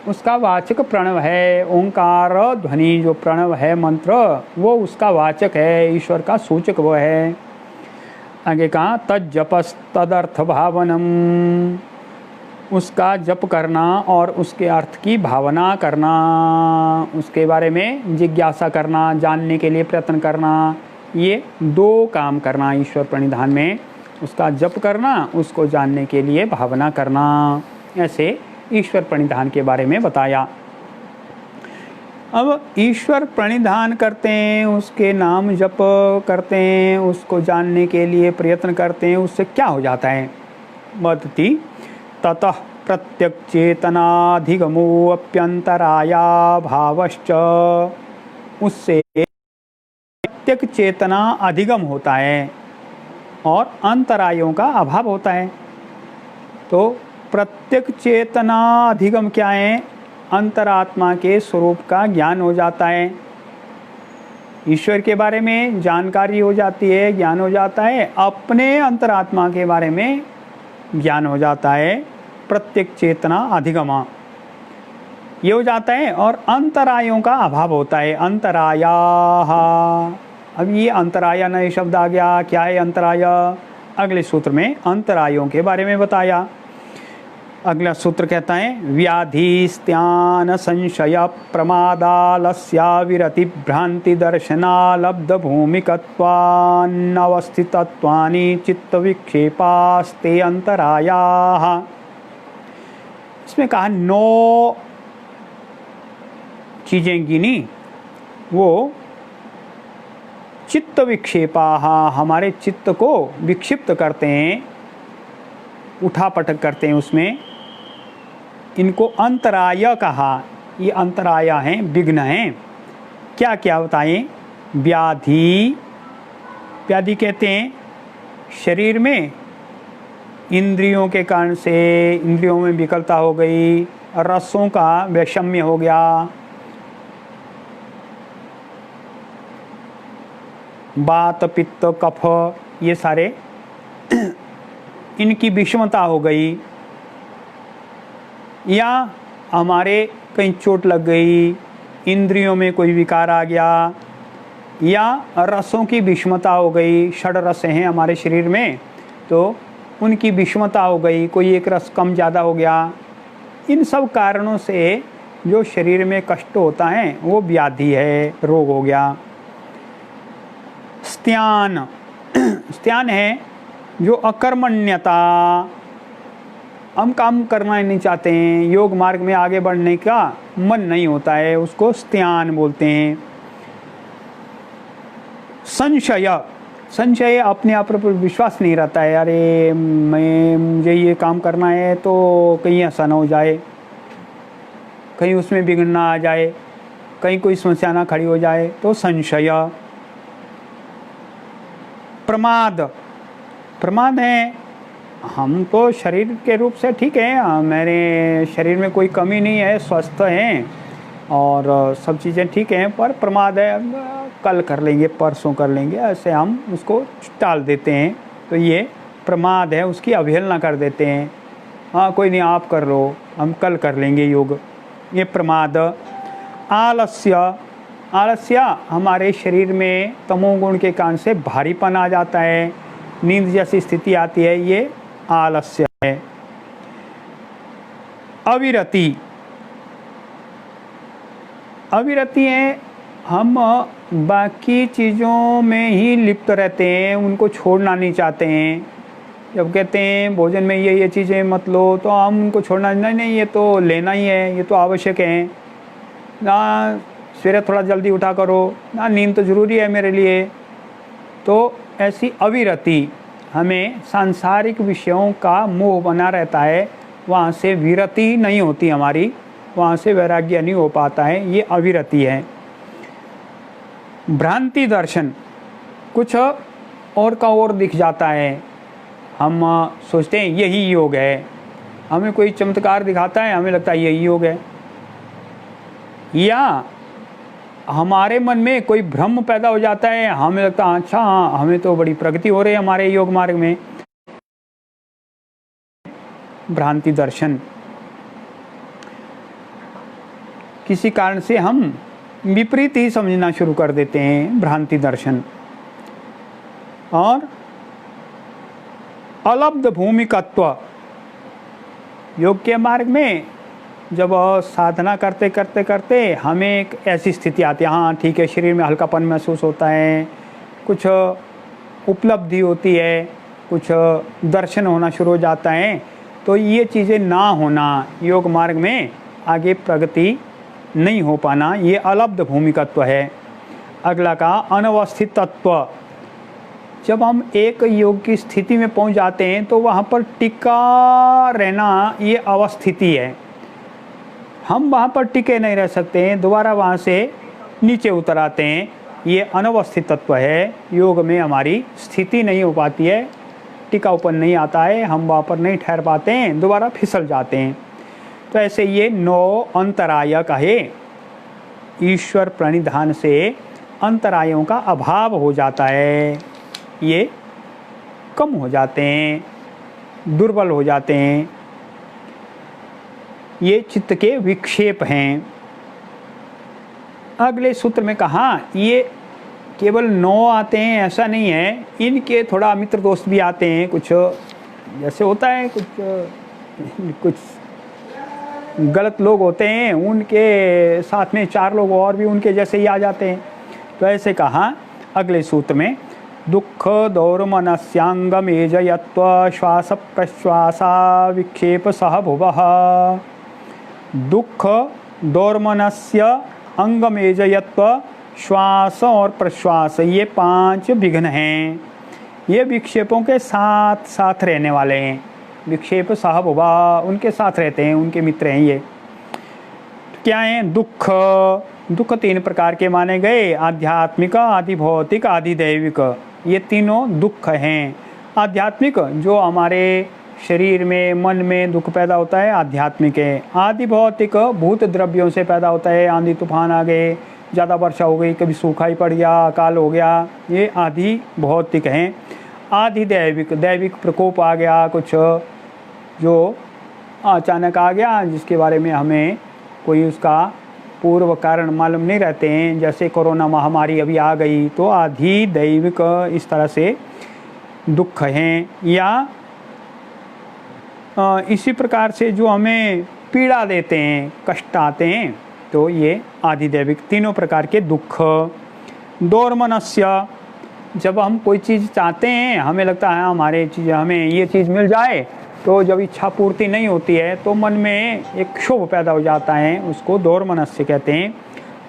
उसका वाचक प्रणव है, ओंकार ध्वनि जो प्रणव है मंत्र, वो उसका वाचक है, ईश्वर का सूचक वो है। आगे कहा तज्जपस तदर्थ भावनम, उसका जप करना और उसके अर्थ की भावना करना, उसके बारे में जिज्ञासा करना, जानने के लिए प्रयत्न करना, ये 2 काम करना ईश्वर प्रणिधान में, उसका जप करना, उसको जानने के लिए भावना करना। ऐसे ईश्वर प्रणिधान के बारे में बताया। अब ईश्वर प्रणिधान करते हैं, उसके नाम जप करते हैं, उसको जानने के लिए प्रयत्न करते हैं, उससे क्या हो जाता है? वदति ततः प्रत्यक चेतनाधिगमो अप्यंतराया भावश्च, उससे प्रत्यक चेतना अधिगम होता है और अंतरायों का अभाव होता है। तो प्रत्यक चेतना अधिगम क्या है? अंतरात्मा के स्वरूप का ज्ञान हो जाता है, ईश्वर के बारे में जानकारी हो जाती है, ज्ञान हो जाता है, अपने अंतरात्मा के बारे में ज्ञान हो जाता है। प्रत्यक चेतना अधिगमा ये हो जाता है, और अंतरायों का अभाव होता है। अंतराया, अब ये अंतराय नए शब्द आ गया। क्या है अंतराय? अगले सूत्र में अंतरायों के बारे में बताया। अगला सूत्र कहता है व्याधि स्त्यान संशय प्रमादालस्या विरति भ्रांति दर्शनालब्ध भूमिकत्वान्नवस्थितत्वानि चित्त विक्षेपास्ते अंतरायाः। इसमें कहा 9 चीजें गिनी, वो चित्त विक्षेपाः हमारे चित्त को विक्षिप्त करते हैं, उठा पटक करते हैं उसमें। इनको अंतराय कहा। ये अंतराय हैं, विघ्न हैं। क्या क्या बताएं? व्याधि, व्याधि कहते हैं शरीर में इंद्रियों के कारण से इंद्रियों में विकलता हो गई, रसों का वैषम्य हो गया, वात पित्त कफ, ये सारे इनकी विषमता हो गई, या हमारे कहीं चोट लग गई, इंद्रियों में कोई विकार आ गया, या रसों की विषमता हो गई। षड रस हैं हमारे शरीर में, तो उनकी विषमता हो गई, कोई एक रस कम ज़्यादा हो गया। इन सब कारणों से जो शरीर में कष्ट होता है वो व्याधि है, रोग हो गया। स्त्यान, स्त्यान है जो अकर्मण्यता, हम काम करना नहीं चाहते हैं, योग मार्ग में आगे बढ़ने का मन नहीं होता है, उसको स्त्यान बोलते हैं। संशय, संशय अपने आप पर विश्वास नहीं रहता है, अरे मुझे ये काम करना है तो कहीं ऐसा ना हो जाए, कहीं उसमें बिगड़ ना आ जाए, कहीं कोई समस्या ना खड़ी हो जाए, तो संशय। प्रमाद, प्रमाद है हम तो शरीर के रूप से ठीक है, मेरे शरीर में कोई कमी नहीं है, स्वस्थ हैं और सब चीज़ें ठीक हैं, पर प्रमाद है, कल कर लेंगे, परसों कर लेंगे, ऐसे हम उसको टाल देते हैं। तो ये प्रमाद है, उसकी अवहेलना कर देते हैं। हाँ कोई नहीं, आप कर लो, हम कल कर लेंगे योग, ये प्रमाद। आलस्य, आलस्य हमारे शरीर में तमोगुण के कारण से भारीपन आ जाता है, नींद जैसी स्थिति आती है, ये आलस्य है। अविरति, अविरति है हम बाकी चीज़ों में ही लिप्त रहते हैं, उनको छोड़ना नहीं चाहते हैं। जब कहते हैं भोजन में ये चीज़ें मत लो, तो हम उनको छोड़ना नहीं, ये तो लेना ही है, ये तो आवश्यक है ना, सवेरे थोड़ा जल्दी उठा करो ना, नींद तो ज़रूरी है मेरे लिए। तो ऐसी अविरति, हमें सांसारिक विषयों का मोह बना रहता है, वहाँ से विरति नहीं होती हमारी, वहाँ से वैराग्य नहीं हो पाता है, ये अविरति है। भ्रांति दर्शन, कुछ और का और दिख जाता है, हम सोचते हैं यही योग है, हमें कोई चमत्कार दिखाता है, हमें लगता है यही योग है, या हमारे मन में कोई भ्रम पैदा हो जाता है, हमें लगता है अच्छा हाँ हमें तो बड़ी प्रगति हो रही है हमारे योग मार्ग में। भ्रांति दर्शन, किसी कारण से हम विपरीत ही समझना शुरू कर देते हैं, भ्रांति दर्शन। और अलब्ध भूमिकत्व, योग के मार्ग में जब साधना करते करते करते हमें एक ऐसी स्थिति आती है, हाँ ठीक है, शरीर में हल्कापन महसूस होता है, कुछ उपलब्धि होती है, कुछ दर्शन होना शुरू हो जाता है, तो ये चीज़ें ना होना, योग मार्ग में आगे प्रगति नहीं हो पाना, ये अलब्ध भूमिकत्व है। अगला का अनवस्थित तत्व, जब हम एक योग की स्थिति में पहुंच जाते हैं तो वहाँ पर टिका रहना, ये अवस्थिति है, हम वहाँ पर टिके नहीं रह सकते हैं, दोबारा वहाँ से नीचे उतर आते हैं, ये अनवस्थित तत्व है। योग में हमारी स्थिति नहीं हो पाती है, टिकाऊपन नहीं आता है, हम वहाँ पर नहीं ठहर पाते हैं, दोबारा फिसल जाते हैं। तो ऐसे ये 9 अंतराय कहे, ईश्वर प्रणिधान से अंतरायों का अभाव हो जाता है, ये कम हो जाते हैं, दुर्बल हो जाते हैं, ये चित्त के विक्षेप हैं। अगले सूत्र में कहा ये केवल 9 आते हैं ऐसा नहीं है, इनके थोड़ा मित्र दोस्त भी आते हैं। कुछ जैसे होता है कुछ गलत लोग होते हैं, उनके साथ में 4 लोग और भी उनके जैसे ही आ जाते हैं। तो ऐसे कहा अगले सूत्र में, दुख दौर्मनस्यांगमेजयत्व श्वास प्रश्वासा विक्षेप सह भुवः। दुख दौर्मनस्य अंगमेजयत्व, श्वास और प्रश्वास, ये 5 विघ्न हैं। ये विक्षेपों के साथ साथ रहने वाले हैं। विक्षेप सह भुवा, उनके साथ रहते हैं, उनके मित्र हैं ये। तो क्या है? दुख 3 प्रकार के माने गए, आध्यात्मिक, आदि भौतिक, आदि दैविक। ये तीनों दुख हैं। आध्यात्मिक जो हमारे शरीर में, मन में दुख पैदा होता है, आध्यात्मिक है। आदि भौतिक भूत द्रव्यों से पैदा होता है, आंधी तूफान आ गए, ज़्यादा वर्षा हो गई, कभी सूखा ही पड़ गया, अकाल हो गया, ये आदि भौतिक हैं। आदि दैविक, दैविक प्रकोप आ गया, कुछ जो अचानक आ गया जिसके बारे में हमें कोई उसका पूर्व कारण मालूम नहीं रहते हैं, जैसे कोरोना महामारी अभी आ गई, तो आदि दैविक इस तरह से दुख हैं। या इसी प्रकार से जो हमें पीड़ा देते हैं, कष्ट आते हैं, तो ये आदि दैविक तीनों प्रकार के दुख। दौर्मनस्य, जब हम कोई चीज़ चाहते हैं, हमें लगता है हमें ये चीज़ मिल जाए, तो जब इच्छा पूर्ति नहीं होती है तो मन में एक क्षोभ पैदा हो जाता है, उसको दौर्मनस्य कहते हैं।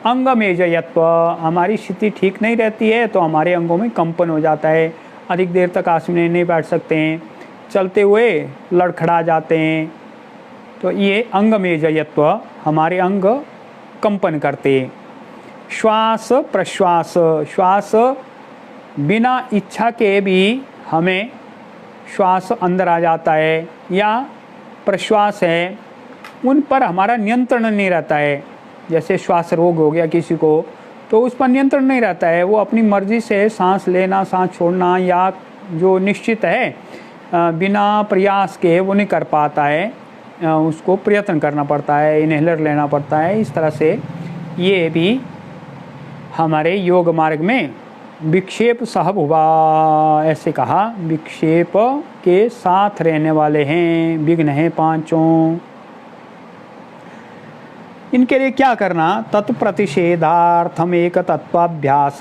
अंगमेजयत्व, हमारी स्थिति ठीक नहीं रहती है तो हमारे अंगों में कंपन हो जाता है, अधिक देर तक आसन में नहीं बैठ सकते हैं, चलते हुए लड़खड़ा जाते हैं, तो ये अंगमेजयत्व, हमारे अंग कंपन करते हैं। श्वास प्रश्वास, श्वास बिना इच्छा के भी हमें श्वास अंदर आ जाता है, या प्रश्वास है उन पर हमारा नियंत्रण नहीं रहता है। जैसे श्वास रोग हो गया किसी को, तो उस पर नियंत्रण नहीं रहता है, वो अपनी मर्जी से सांस लेना, सांस छोड़ना, या जो निश्चित है बिना प्रयास के वो नहीं कर पाता है, उसको प्रयत्न करना पड़ता है, इनहेलर लेना पड़ता है। इस तरह से ये भी हमारे योग मार्ग में विक्षेप सह भुवा, ऐसे कहा, विक्षेप के साथ रहने वाले हैं, विघ्न हैं 5। इनके लिए क्या करना? तत्प्रतिषेधार्थम एक तत्वाभ्यास,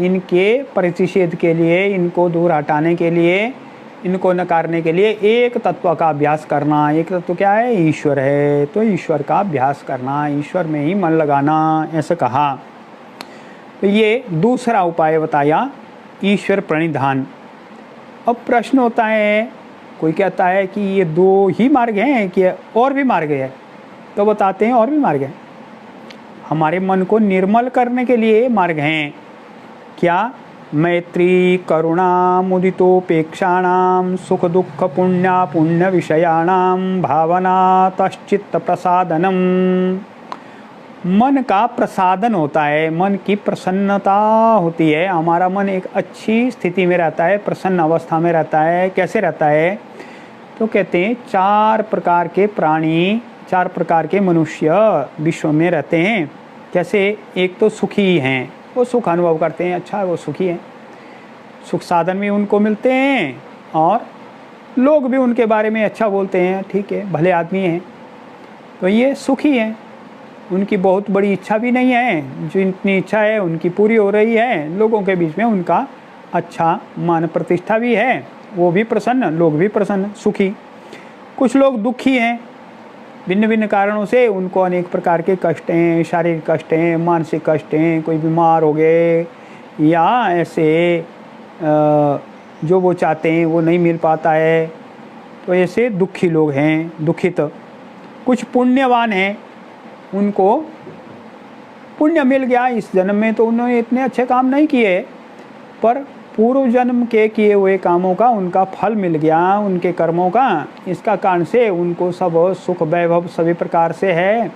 इनके प्रतिषेध के लिए, इनको दूर हटाने के लिए, इनको नकारने के लिए एक तत्व का अभ्यास करना। एक तत्व क्या है? ईश्वर है, तो ईश्वर का अभ्यास करना, ईश्वर में ही मन लगाना, ऐसे कहा। तो ये दूसरा उपाय बताया, ईश्वर प्रणिधान। अब प्रश्न होता है, कोई कहता है कि ये 2 ही मार्ग हैं कि और भी मार्ग है? तो बताते हैं और भी मार्ग हैं। हमारे मन को निर्मल करने के लिए मार्ग हैं। क्या? मैत्री करुणा मुदितोपेक्षाणाम सुख दुख पुण्य पुण्य विषयाणाम भावना तश्चित्त प्रसादनम। मन का प्रसादन होता है, मन की प्रसन्नता होती है, हमारा मन एक अच्छी स्थिति में रहता है, प्रसन्न अवस्था में रहता है। कैसे रहता है? तो कहते हैं 4 प्रकार के प्राणी, 4 प्रकार के मनुष्य विश्व में रहते हैं। कैसे? एक तो सुखी हैं, वो सुख अनुभव करते हैं, अच्छा वो सुखी हैं, सुख साधन भी उनको मिलते हैं, और लोग भी उनके बारे में अच्छा बोलते हैं, ठीक है, भले आदमी हैं, तो ये सुखी हैं। उनकी बहुत बड़ी इच्छा भी नहीं है, जो इतनी इच्छा है उनकी पूरी हो रही है, लोगों के बीच में उनका अच्छा मान प्रतिष्ठा भी है, वो भी प्रसन्न, लोग भी प्रसन्न, सुखी। कुछ लोग दुखी हैं, भिन्न भिन्न कारणों से उनको अनेक प्रकार के कष्ट हैं, शारीरिक कष्ट हैं, मानसिक कष्ट हैं, कोई बीमार हो गए, या ऐसे जो वो चाहते हैं वो नहीं मिल पाता है, तो ऐसे दुखी लोग हैं, दुखित। कुछ पुण्यवान हैं, उनको पुण्य मिल गया इस जन्म में, तो उन्होंने इतने अच्छे काम नहीं किए, पर पूर्व जन्म के किए हुए कामों का उनका फल मिल गया, उनके कर्मों का, इसका कारण से उनको सब सुख वैभव सभी प्रकार से है,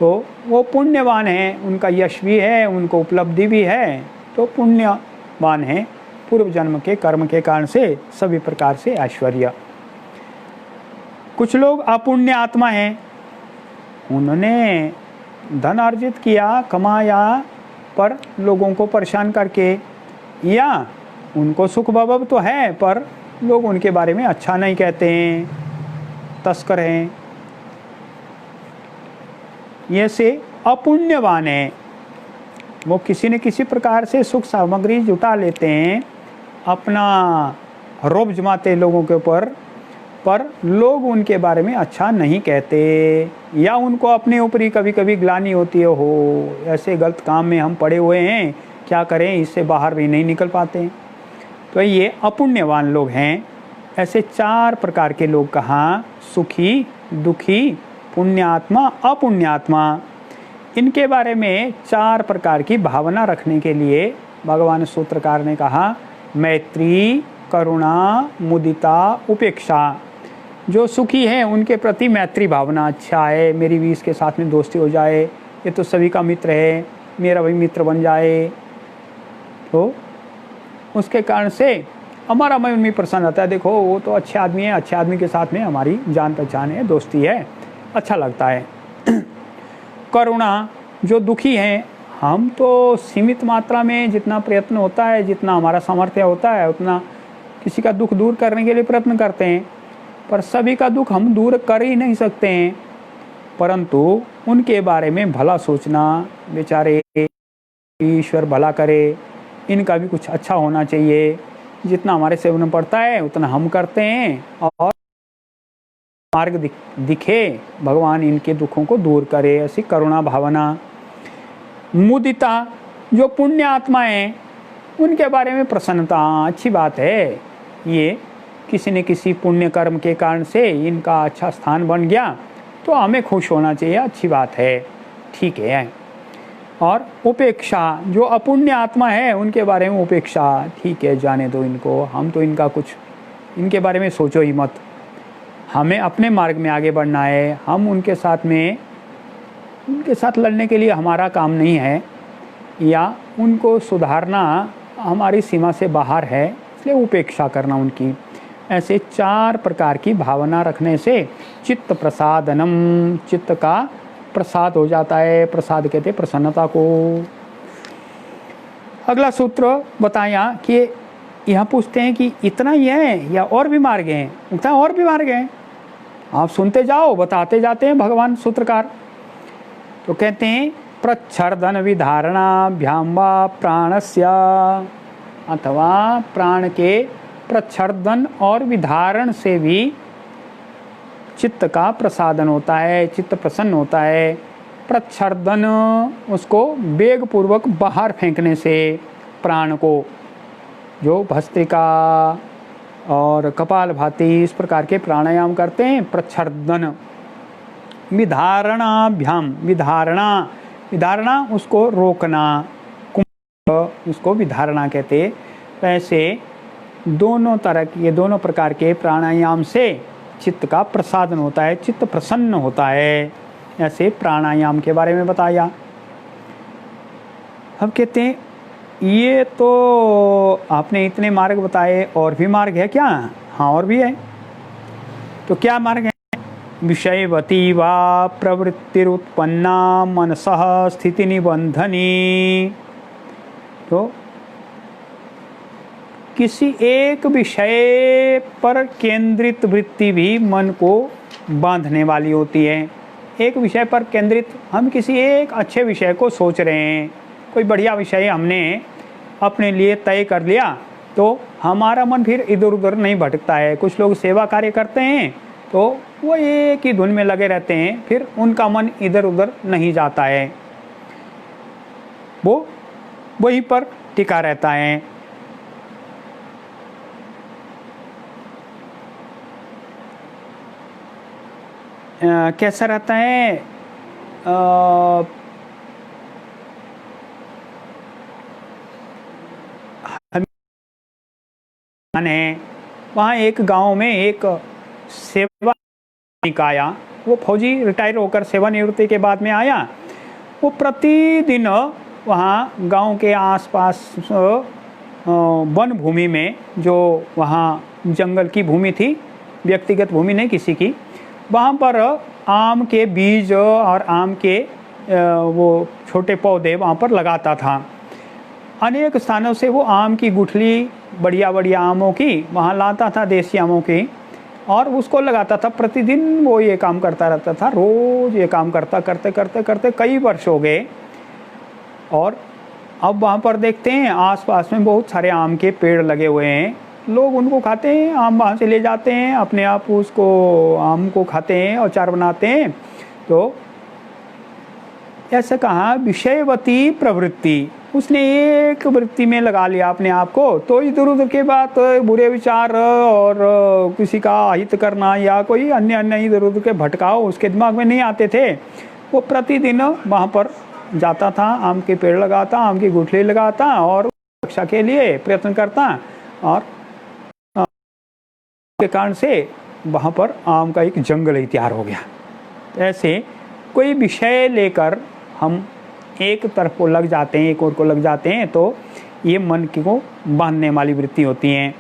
तो वो पुण्यवान हैं, उनका यश भी है, उनको उपलब्धि भी है, तो पुण्यवान हैं, पूर्व जन्म के कर्म के कारण से सभी प्रकार से ऐश्वर्य। कुछ लोग अपुण्य आत्मा हैं, उन्होंने धन अर्जित किया, कमाया, पर लोगों को परेशान करके, या उनको सुख भोग तो है पर लोग उनके बारे में अच्छा नहीं कहते हैं, तस्कर हैं। ये से अपुण्यवान है, वो किसी न किसी प्रकार से सुख सामग्री जुटा लेते हैं, अपना रौब जमाते लोगों के ऊपर, पर लोग उनके बारे में अच्छा नहीं कहते, या उनको अपने ऊपर ही कभी कभी ग्लानि होती है, हो ऐसे गलत काम में हम पड़े हुए हैं, क्या करें, इससे बाहर भी नहीं निकल पाते। तो ये अपुण्यवान लोग हैं। ऐसे 4 प्रकार के लोग कहाँ, सुखी, दुखी, पुण्यात्मा, अपुण्यात्मा। इनके बारे में 4 प्रकार की भावना रखने के लिए भगवान सूत्रकार ने कहा मैत्री, करुणा, मुदिता, उपेक्षा। जो सुखी हैं उनके प्रति मैत्री भावना, अच्छा है मेरी भी इसके साथ में दोस्ती हो जाए, ये तो सभी का मित्र है, मेरा भी मित्र बन जाए, तो उसके कारण से हमारा मन में प्रसन्न आता है, देखो वो तो अच्छे आदमी है, अच्छे आदमी के साथ में हमारी जान पहचान है, दोस्ती है, अच्छा लगता है। करुणा, जो दुखी हैं, हम तो सीमित मात्रा में जितना प्रयत्न होता है, जितना हमारा सामर्थ्य होता है, उतना किसी का दुख दूर करने के लिए प्रयत्न करते हैं, पर सभी का दुख हम दूर कर ही नहीं सकते हैं, परंतु उनके बारे में भला सोचना, बेचारे ईश्वर भला करे, इनका भी कुछ अच्छा होना चाहिए, जितना हमारे सेवन में पड़ता है उतना हम करते हैं, और मार्ग दिखे, भगवान इनके दुखों को दूर करे, ऐसी करुणा भावना। मुदिता, जो पुण्य आत्मा है, उनके बारे में प्रसन्नता, अच्छी बात है, ये किसी न किसी पुण्य कर्म के कारण से इनका अच्छा स्थान बन गया, तो हमें खुश होना चाहिए, अच्छी बात है, ठीक है। और उपेक्षा, जो अपुण्य आत्मा है उनके बारे में उपेक्षा, ठीक है, जाने दो इनको, हम तो इनका कुछ, इनके बारे में सोचो ही मत, हमें अपने मार्ग में आगे बढ़ना है, हम उनके साथ लड़ने के लिए हमारा काम नहीं है, या उनको सुधारना हमारी सीमा से बाहर है, इसलिए उपेक्षा करना उनकी। ऐसे 4 प्रकार की भावना रखने से चित्त प्रसादनम, चित्त का प्रसाद हो जाता है, प्रसाद कहते हैं प्रसन्नता को। अगला सूत्र बताया कि यहाँ पूछते हैं कि इतना ही है या और भी मार्ग हैं, उतना और भी मार्ग हैं, आप सुनते जाओ, बताते जाते हैं भगवान सूत्रकार। तो कहते हैं प्रच्छर्दन विधारणाभ्याम वा प्राणस्य, अथवा प्राण के प्रच्छर्दन और विधारण से भी चित्त का प्रसादन होता है, चित्त प्रसन्न होता है। प्रच्छर्दन, उसको वेग पूर्वक बाहर फेंकने से प्राण को, जो भस्त्रिका और कपालभाति इस प्रकार के प्राणायाम करते हैं, प्रच्छर्दन। विधारणाभ्याम, विधारणा उसको रोकना, उसको विधारणा कहते हैं। वैसे दोनों तरह, ये दोनों प्रकार के प्राणायाम से चित्त का प्रसादन होता है, चित्त प्रसन्न होता है। ऐसे प्राणायाम के बारे में बताया। अब कहते हैं ये तो आपने इतने मार्ग बताए, और भी मार्ग है क्या? हाँ, और भी है। तो क्या मार्ग है? विषयवती वा प्रवृत्तिरुत्पन्ना मनसः स्थिति निबंधनी। तो किसी एक विषय पर केंद्रित वृत्ति भी मन को बांधने वाली होती है। एक विषय पर केंद्रित, हम किसी एक अच्छे विषय को सोच रहे हैं, कोई बढ़िया विषय हमने अपने लिए तय कर लिया, तो हमारा मन फिर इधर उधर नहीं भटकता है। कुछ लोग सेवा कार्य करते हैं तो वो एक ही धुन में लगे रहते हैं, फिर उनका मन इधर उधर नहीं जाता है, वो वहीं पर टिका रहता है। कैसा रहता है? वहाँ एक गांव में एक सेवा आया, वो फौजी रिटायर होकर सेवानिवृत्ति के बाद में आया। वो प्रतिदिन वहाँ गांव के आसपास वन भूमि में, जो वहाँ जंगल की भूमि थी, व्यक्तिगत भूमि नहीं किसी की, वहाँ पर आम के बीज और आम के वो छोटे पौधे वहाँ पर लगाता था। अनेक स्थानों से वो आम की गुठली, बढ़िया बढ़िया आमों की वहाँ लाता था, देसी आमों की, और उसको लगाता था। प्रतिदिन वो ये काम करता रहता था, रोज़ ये काम करते करते कई वर्ष हो गए। और अब वहाँ पर देखते हैं आसपास में बहुत सारे आम के पेड़ लगे हुए हैं, लोग उनको खाते हैं, आम वहाँ से ले जाते हैं, अपने आप उसको आम को खाते हैं, अचार बनाते हैं। तो ऐसा कहा विषयवती प्रवृत्ति, उसने एक वृत्ति में लगा लिया अपने आप को, तो इधर उधर के बात, बुरे विचार और किसी का हित करना या कोई अन्य इधर उधर के भटकाव उसके दिमाग में नहीं आते थे। वो प्रतिदिन वहाँ पर जाता था, आम के पेड़ लगाता, आम की गुठली लगाता और रक्षा के लिए प्रयत्न करता, और के कारण से वहाँ पर आम का एक जंगल ही तैयार हो गया। ऐसे कोई विषय लेकर हम एक तरफ को लग जाते हैं, एक और को लग जाते हैं, तो ये मन को बांधने वाली वृत्ति होती हैं।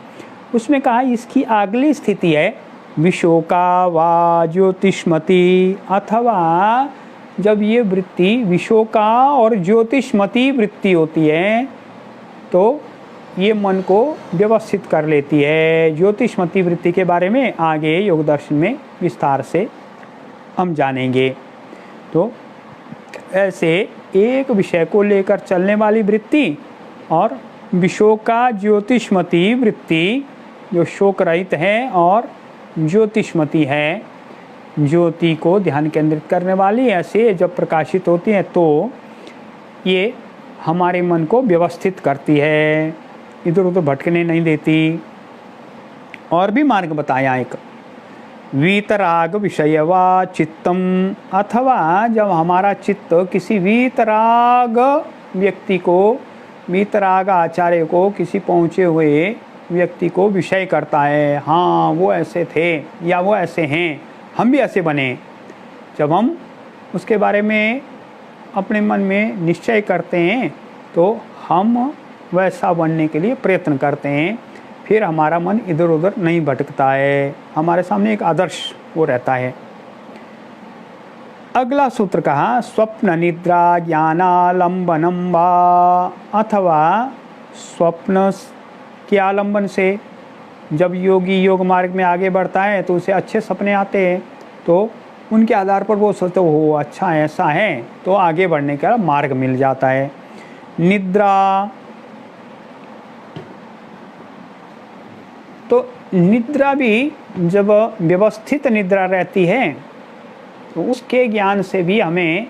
उसमें कहा इसकी अगली स्थिति है विशोका वा ज्योतिष्मती, अथवा जब ये वृत्ति विशोका और ज्योतिष्मती वृत्ति होती है तो ये मन को व्यवस्थित कर लेती है। ज्योतिष्मती वृत्ति के बारे में आगे योग दर्शन में विस्तार से हम जानेंगे। तो ऐसे एक विषय को लेकर चलने वाली वृत्ति और विशोका ज्योतिष्मती वृत्ति जो शोक रहित है और ज्योतिष्मती है, ज्योति को ध्यान केंद्रित करने वाली, ऐसे जब प्रकाशित होती है तो ये हमारे मन को व्यवस्थित करती है, इधर उधर भटकने नहीं देती। और भी मार्ग बताया एक वीतराग विषयवा चित्तम, अथवा जब हमारा चित्त किसी वीतराग व्यक्ति को, वीतराग आचार्य को, किसी पहुँचे हुए व्यक्ति को विषय करता है, हाँ वो ऐसे थे या वो ऐसे हैं, हम भी ऐसे बने। जब हम उसके बारे में अपने मन में निश्चय करते हैं तो हम वैसा बनने के लिए प्रयत्न करते हैं, फिर हमारा मन इधर उधर नहीं भटकता है, हमारे सामने एक आदर्श वो रहता है। अगला सूत्र कहा स्वप्न निद्रा ज्ञानालंबनम वा, अथवा स्वप्न के आलंबन से जब योगी योग मार्ग में आगे बढ़ता है तो उसे अच्छे सपने आते हैं, तो उनके आधार पर वो सोचते हो अच्छा ऐसा है, तो आगे बढ़ने का मार्ग मिल जाता है। निद्रा, तो निद्रा भी जब व्यवस्थित निद्रा रहती है तो उसके ज्ञान से भी हमें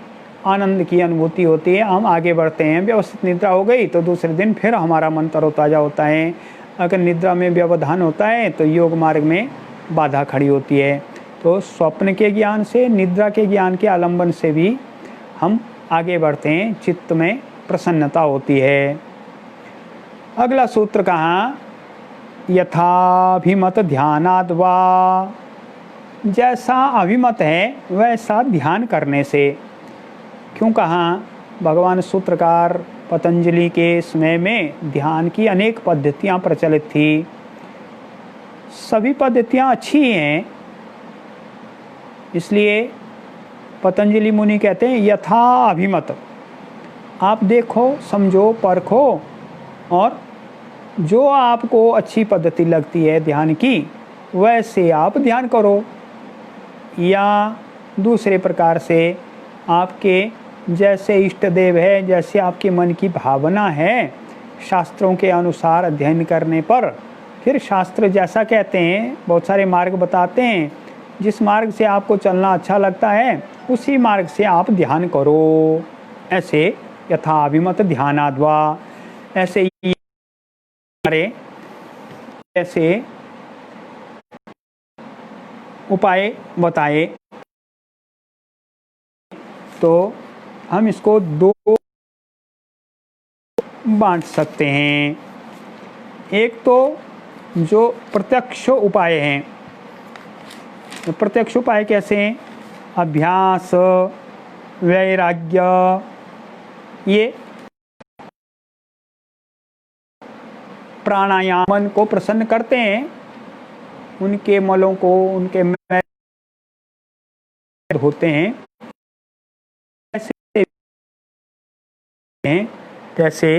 आनंद की अनुभूति होती है, हम आगे बढ़ते हैं। व्यवस्थित निद्रा हो गई तो दूसरे दिन फिर हमारा मन तरोताज़ा होता है। अगर निद्रा में व्यवधान होता है तो योग मार्ग में बाधा खड़ी होती है। तो स्वप्न के ज्ञान से, निद्रा के ज्ञान के आलंबन से भी हम आगे बढ़ते हैं, चित्त में प्रसन्नता होती है। अगला सूत्र कहाँ यथाभिमत ध्यानाद वा, जैसा अभिमत है वैसा ध्यान करने से। क्यों कहा, भगवान सूत्रकार पतंजलि के समय में ध्यान की अनेक पद्धतियाँ प्रचलित थी, सभी पद्धतियाँ अच्छी हैं, इसलिए पतंजलि मुनि कहते हैं यथा अभिमत, आप देखो, समझो, परखो और जो आपको अच्छी पद्धति लगती है ध्यान की वैसे आप ध्यान करो। या दूसरे प्रकार से आपके जैसे इष्ट देव है, जैसे आपके मन की भावना है, शास्त्रों के अनुसार अध्ययन करने पर फिर शास्त्र जैसा कहते हैं, बहुत सारे मार्ग बताते हैं, जिस मार्ग से आपको चलना अच्छा लगता है उसी मार्ग से आप ध्यान करो। ऐसे यथाभिमत ध्यानाद्वा, ऐसे ऐसे उपाय बताए तो हम इसको दो बांट सकते हैं। एक तो जो प्रत्यक्ष उपाय हैं, तो प्रत्यक्ष उपाय कैसे हैं, अभ्यास, वैराग्य, ये प्राणायाम मन को प्रसन्न करते हैं, उनके मलों को, उनके मैल होते हैं, ऐसे हैं, जैसे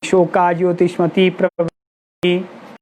शोका ज्योतिष्मति प्रवृत्ति